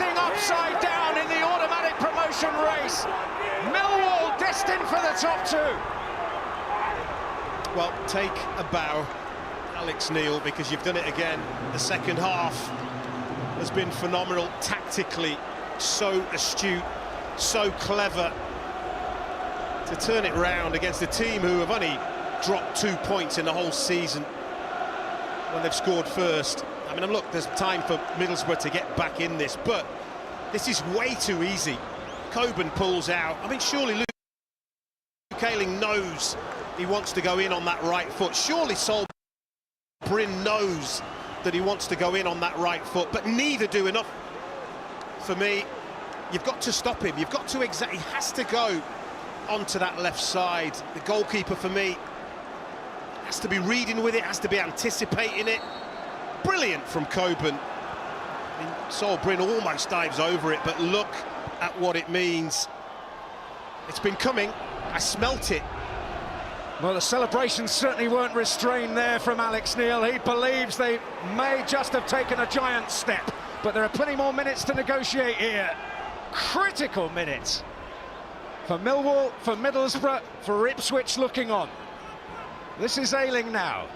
Speaker 4: spinning upside down in the automatic promotion race. Millwall destined for the top two.
Speaker 2: Well, take a bow, Alex Neil, because you've done it again. The second half has been phenomenal tactically, so astute, so clever to turn it round against a team who have only dropped 2 points in the whole season when they've scored first. I mean, look, there's time for Middlesbrough to get back in this, but this is way too easy. Coburn pulls out. I mean, surely Luke Ayling knows he wants to go in on that right foot. Surely Sol Bryn knows that he wants to go in on that right foot, but neither do enough. For me, you've got to stop him. You've got to he has to go onto that left side. The goalkeeper, for me, has to be reading with it, has to be anticipating it. Brilliant from Coburn. I mean, Sol Bryn almost dives over it, but look at what it means. It's been coming. I smelt it.
Speaker 4: Well, the celebrations certainly weren't restrained there from Alex Neil. He believes they may just have taken a giant step, but there are plenty more minutes to negotiate here. Critical minutes for Millwall, for Middlesbrough, for Ipswich looking on. This is Ayling now.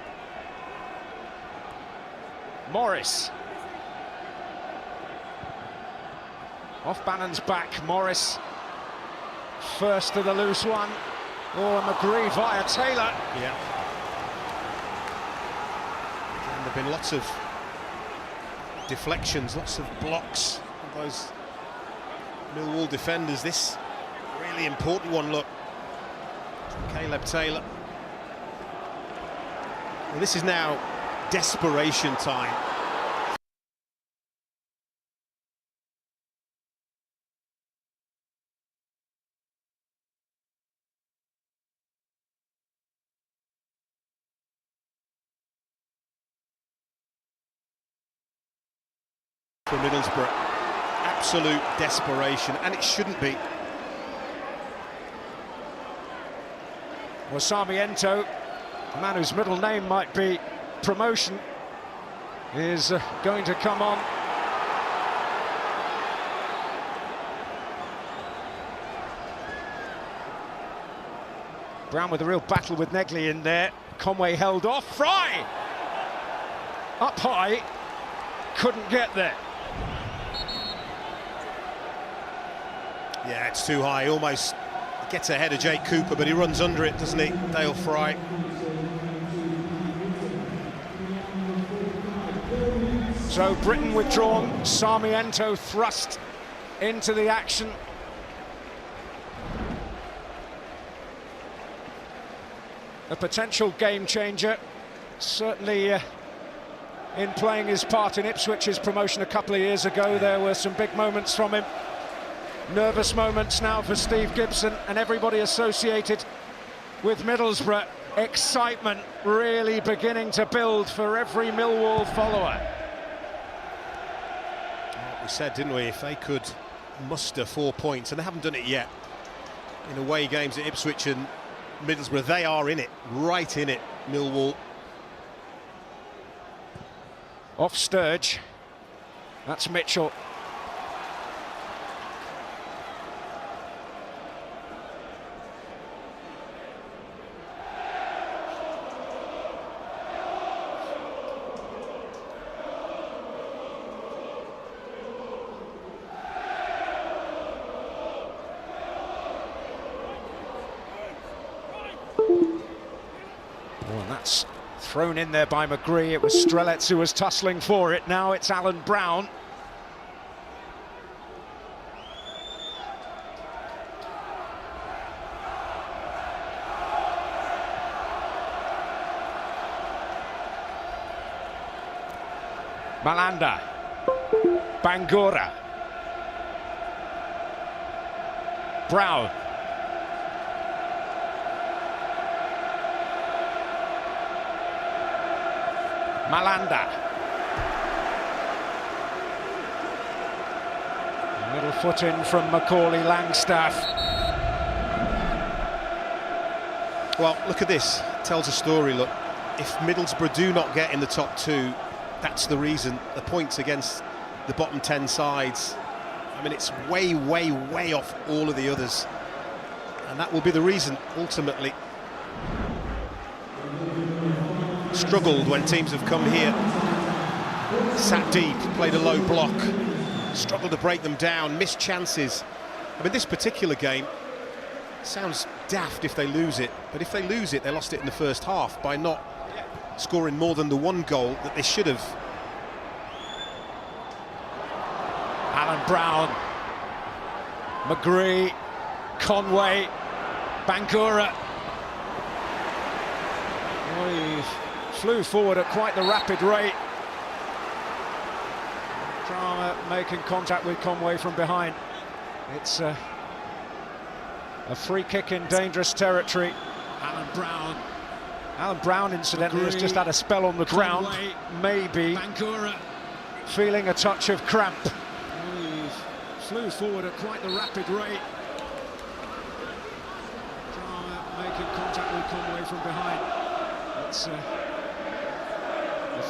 Speaker 4: Morris. Off Bannon's back, Morris. First to the loose one. Oh, McGree via Taylor.
Speaker 2: Yeah. And there have been lots of deflections, lots of blocks of those Millwall defenders. This really important one, look. Caleb Taylor. Well, this is now desperation time. For Middlesbrough, absolute desperation, and it shouldn't be.
Speaker 4: Well, Sarmiento, a man whose middle name might be Promotion, is going to come on. Brown with a real battle with Negley in there. Conway held off. Fry! Up high, couldn't get there.
Speaker 2: Yeah, it's too high. Almost gets ahead of Jake Cooper, but he runs under it, doesn't he, Dale Fry?
Speaker 4: So Britain withdrawn, Sarmiento thrust into the action. A potential game changer, certainly in playing his part in Ipswich's promotion a couple of years ago. There were some big moments from him. Nervous moments now for Steve Gibson and everybody associated with Middlesbrough. Excitement really beginning to build for every Millwall follower.
Speaker 2: We said, didn't we, if they could muster 4 points, and they haven't done it yet, in away games at Ipswich and Middlesbrough, they are in it, right in it, Millwall.
Speaker 4: Off Sturge, that's Mitchell. That's thrown in there by McGree. It was Strelets who was tussling for it. Now it's Alan Brown. Malanda. Bangura. Brown. Malanda. Middle foot in from Macaulay Langstaff.
Speaker 2: Well, look at this. Tells a story, look. If Middlesbrough do not get in the top two, that's the reason. The points against the bottom 10 sides I mean, it's way, way, way off all of the others. And that will be the reason, ultimately. Struggled when teams have come here, sat deep, played a low block, struggled to break them down, missed chances. I mean, this particular game sounds daft if they lose it, but if they lose it, they lost it in the first half by not scoring more than the one goal that they should have.
Speaker 4: Alan Brown, McGree, Conway, Bangura. Oh, he flew forward at quite the rapid rate. Drama making contact with Conway from behind. It's a free kick in dangerous territory. Alan Brown. Alan Brown, incidentally, has just had a spell on the ground. Maybe Bangura feeling a touch of cramp. Flew forward at quite the rapid rate. Drama making contact with Conway from behind. It's a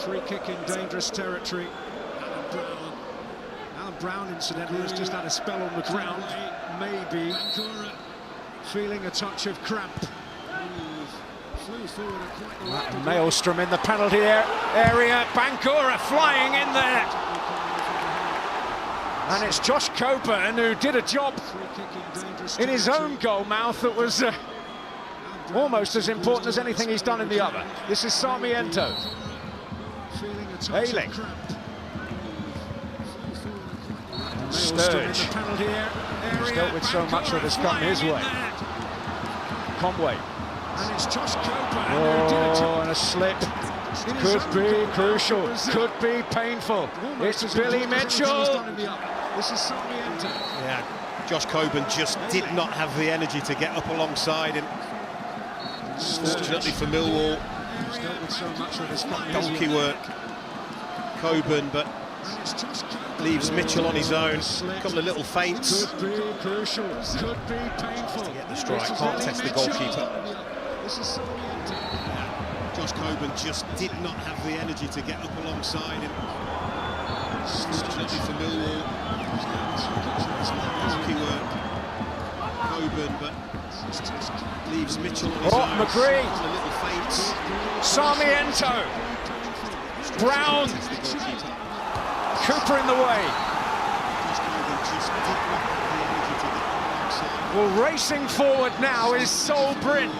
Speaker 4: free kick in dangerous territory. Alan Brown. Alan Brown, incidentally, has just had a spell on the ground. Maybe Bangura feeling a touch of cramp. Flew forward at quite the rapid rate. Maelstrom in the penalty area. Bangura flying in there. And it's Josh Coburn who did a job in his own goal mouth that was almost as important as anything he's done in the other. This is Sarmiento. Ayling. Sturridge. He's dealt with so much that has come his way. Conway. Oh, and a slip. Could be crucial, could be painful. It's Billy Mitchell. This is Sarmiento.
Speaker 2: Yeah, Josh Coburn just did not have the energy to get up alongside him. Fortunately for Millwall, donkey work. Coburn, but leaves Mitchell on his own. A couple of little feints.
Speaker 4: Could be crucial, could be painful.
Speaker 2: To get the strike, can't test the goalkeeper. Josh Coburn just did not have the energy to get up alongside him. Fortunately for Millwall, donkey work. Coburn, but leaves Mitchell on his own.
Speaker 4: McGree.
Speaker 2: A little feints.
Speaker 4: Sarmiento. Brown. Cooper in the way. Well, racing forward now is Sol Bryn.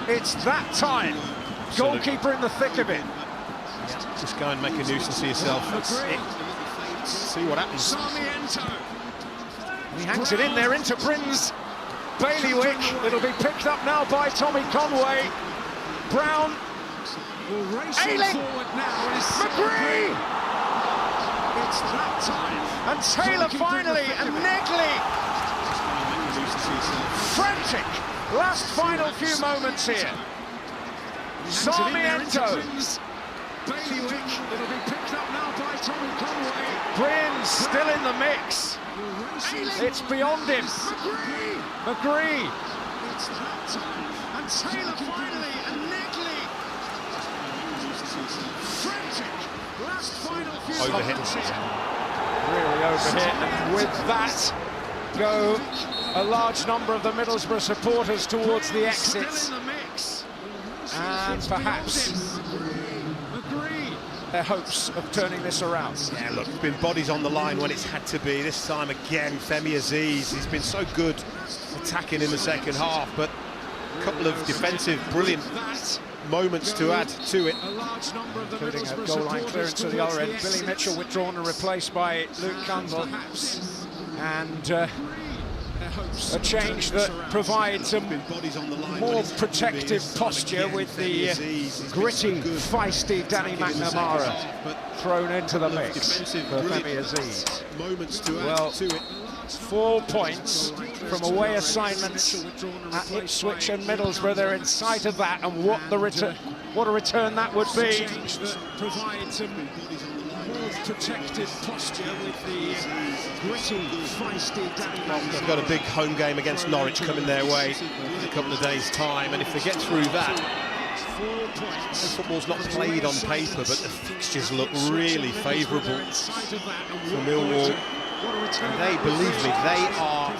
Speaker 4: It's that time. Goalkeeper in the thick of it.
Speaker 2: Just go and make a nuisance of yourself. See what happens.
Speaker 4: Sarmiento. He hangs it in there into Bryn's bailiwick. It'll be picked up now by Tommy Conway. Brown. Ayling. McGree. It's that time. And Taylor finally, and Negley. Frantic. Last final few moments here. Sarmiento. Bailiwick. It'll be picked up now by Tommy Conway. Bryn still in the mix. It's beyond him. McGree. It's that time. And Taylor finally, and Negley. Frantic. Last final few moments here. Really overhit, and with that go a large number of the Middlesbrough supporters towards the exits, and perhaps their hopes of turning this around.
Speaker 2: Yeah, look, there's been bodies on the line when it's had to be. This time again, Femi Aziz, he's been so good attacking in the second half, but a couple of defensive, brilliant moments to add to it.
Speaker 4: Including a goal line clearance to the other end. Billy Mitchell withdrawn and replaced by Luke Campbell. And a change that provides a more protective posture with the gritty, feisty Danny McNamara thrown into the mix for Femi Aziz. Well, 4 points from away assignments at Ipswich and Middlesbrough. They're in sight of that, and what a return that would be. Provides a more protective posture with the gritty, feisty Danny McNamara.
Speaker 2: They've got a big home game against Norwich coming their way in a couple of days' time, and if they get through that, football's not played on paper, but the fixtures look really favourable for Millwall. And they, believe me, they are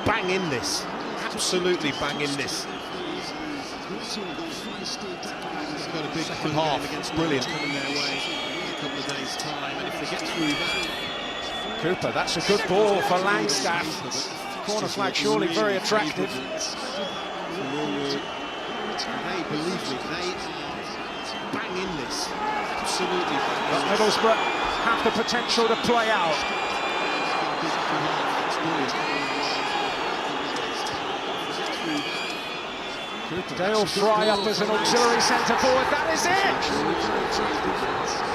Speaker 2: bang in this. Absolutely bang in this. Second half, brilliant.
Speaker 4: Cooper, that's a good ball for Langstaff. Corner flag surely very attractive.
Speaker 2: They, believe me, they are bang in this. Absolutely bang in
Speaker 4: But Middlesbrough have the potential to play out. Dale Fry up as an auxiliary centre forward. That is it!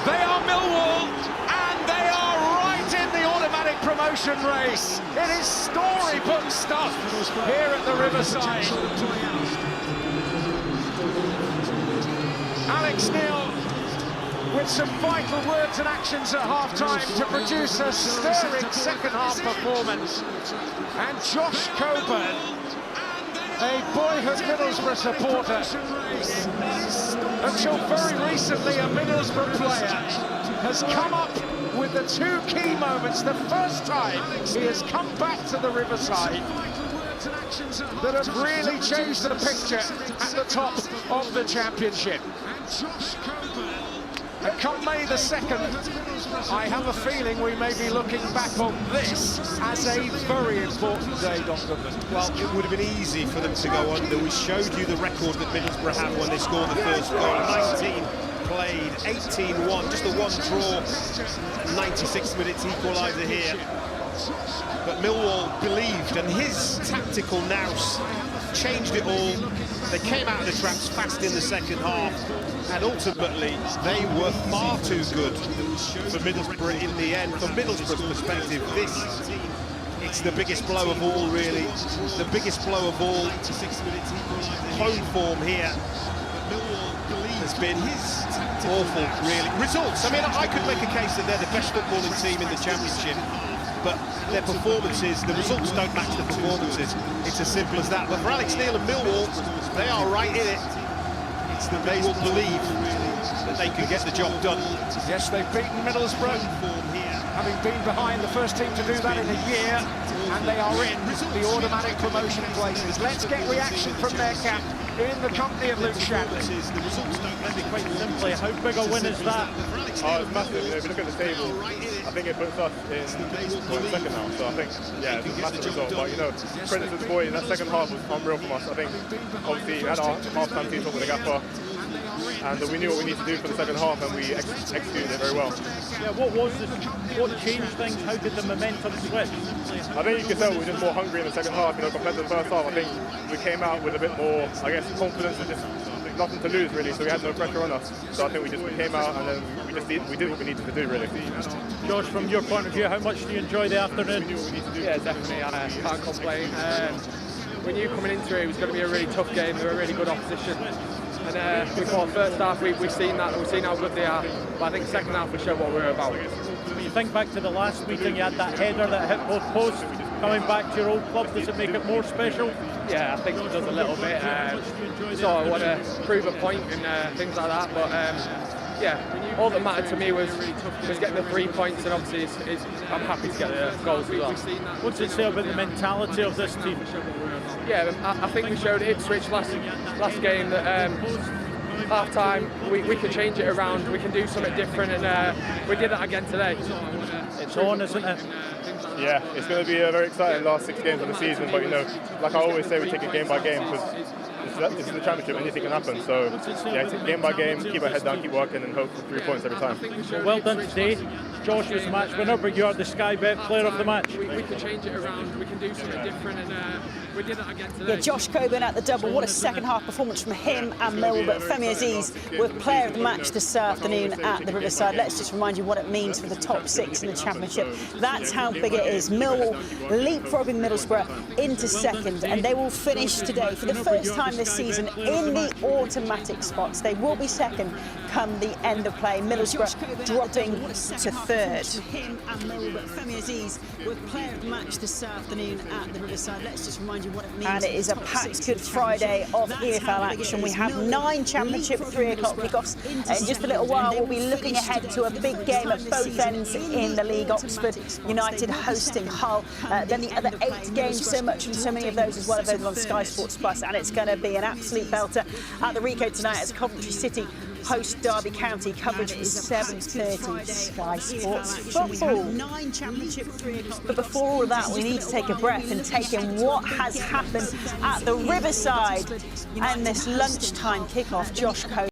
Speaker 4: They are Millwall, and they are right in the automatic promotion race. It is storybook stuff here at the Riverside. Alex Neil with some vital words and actions at half-time to produce a stirring second-half performance. And Josh Coburn, a boyhood Middlesbrough supporter, until very recently a Middlesbrough player, has come up with the two key moments, the first time he has come back to the Riverside, that have really changed the picture at the top of the Championship. And come May the 2nd, I have a feeling we may be looking back on this as a very important day, Dr.
Speaker 2: Well, it would have been easy for them to go under. We showed you the record that Middlesbrough had when they scored the first goal. 19 played, 18-1, just a one draw, 96 minutes equaliser here. But Millwall believed, and his tactical nous changed it all. They came out of the traps fast in the second half, and ultimately they were far too good for Middlesbrough in the end. From Middlesbrough's perspective, it's the biggest blow of all, really. The biggest blow of all. Home form here has been awful, really. Results, I mean, I could make a case that they're the best footballing team in the Championship, but their performances, the results don't match the performances. It's as simple as that. But for Alex Neil and Millwall, they are right in it. They will believe that they can get the job done.
Speaker 4: Yes, they've beaten Middlesbrough, having been behind the first team to do that in a year, and they are in the automatic promotion places. Let's get reaction from their camp in the company of Luke Shanley.
Speaker 13: Maybe quite simply, how big a win is that?
Speaker 14: Oh, it's massive. You know, if you look at the table, I think it puts us in second now. So I think, yeah, it's a massive result. But, you know, for instance, boy, that second half was unreal from us. I think, obviously, we had our half-time team talk with the gaffer, and we knew what we needed to do for the second half, and we executed it very well.
Speaker 13: Yeah, what changed things? How did the momentum switch?
Speaker 14: I think you can tell we were just more hungry in the second half, you know, compared to the first half. I think we came out with a bit more, I guess, confidence and just nothing to lose, really, so we had no pressure on us. So I think we came out and then we did what we needed to do, really.
Speaker 13: Josh, from your point of view, how much do you enjoy the afternoon?
Speaker 15: Yeah, definitely. I can't complain. We knew coming into it was going to be a really tough game. They were a really good opposition. And we thought first half we've seen that, we've seen how good they are. But I think second half we showed what we were about.
Speaker 13: When you think back to the last meeting, you had that header that hit both posts. Coming back to your old club, does it make it more special?
Speaker 15: Yeah, I think it does a little bit. So I want to prove a point and things like that. But yeah, all that mattered to me was getting the 3 points, and obviously I'm happy to get the goals as well.
Speaker 13: What's it say about the mentality of this team?
Speaker 15: Yeah, I think we showed Ipswich last game that half time we can change it around, we can do something different, and we did that again today.
Speaker 13: It's on, isn't it?
Speaker 14: Yeah, it's going to be a very exciting last 6 games of the season, but you know, like I always say, we take it game by game because this is the Championship, anything can happen. So yeah, take game by game, keep our head down, keep working, and hope for 3 points every time.
Speaker 13: Well done today. Josh was match winner, but you are the Sky Bet player of the match.
Speaker 15: We can change it around, we can do something different, and we did that again today.
Speaker 6: Yeah, Josh Coburn at the double. What a second half performance from him and Millwall. But Femi Aziz with player of the match this afternoon at the Riverside. Let's just remind you what it means for the top 6 in the Championship. That's how big it is. Millwall leapfrogging Middlesbrough into second, and they will finish today for the first time this season in the automatic spots. They will be second come the end of play. Middlesbrough dropping to third.
Speaker 8: Him and Millwall, but Femi Aziz were player of the match this afternoon at the Riverside. Let's just remind you what it means.
Speaker 6: And it is a packed Good Friday of EFL action. We have 9 Championship 3 o'clock kickoffs. In just a little while, we'll be looking ahead to a big game at both ends in the league. Oxford United hosting Hull. Then the other 8 games, so many of those as well, available on Sky Sports Plus. And it's going to be an absolute belter at the Rico tonight as Coventry City host Derby County. Coverage is 7:30 Sky Sports Football. But before all of that, we need to take a breath and take in what has happened at the Riverside and this lunchtime kickoff. Josh Coe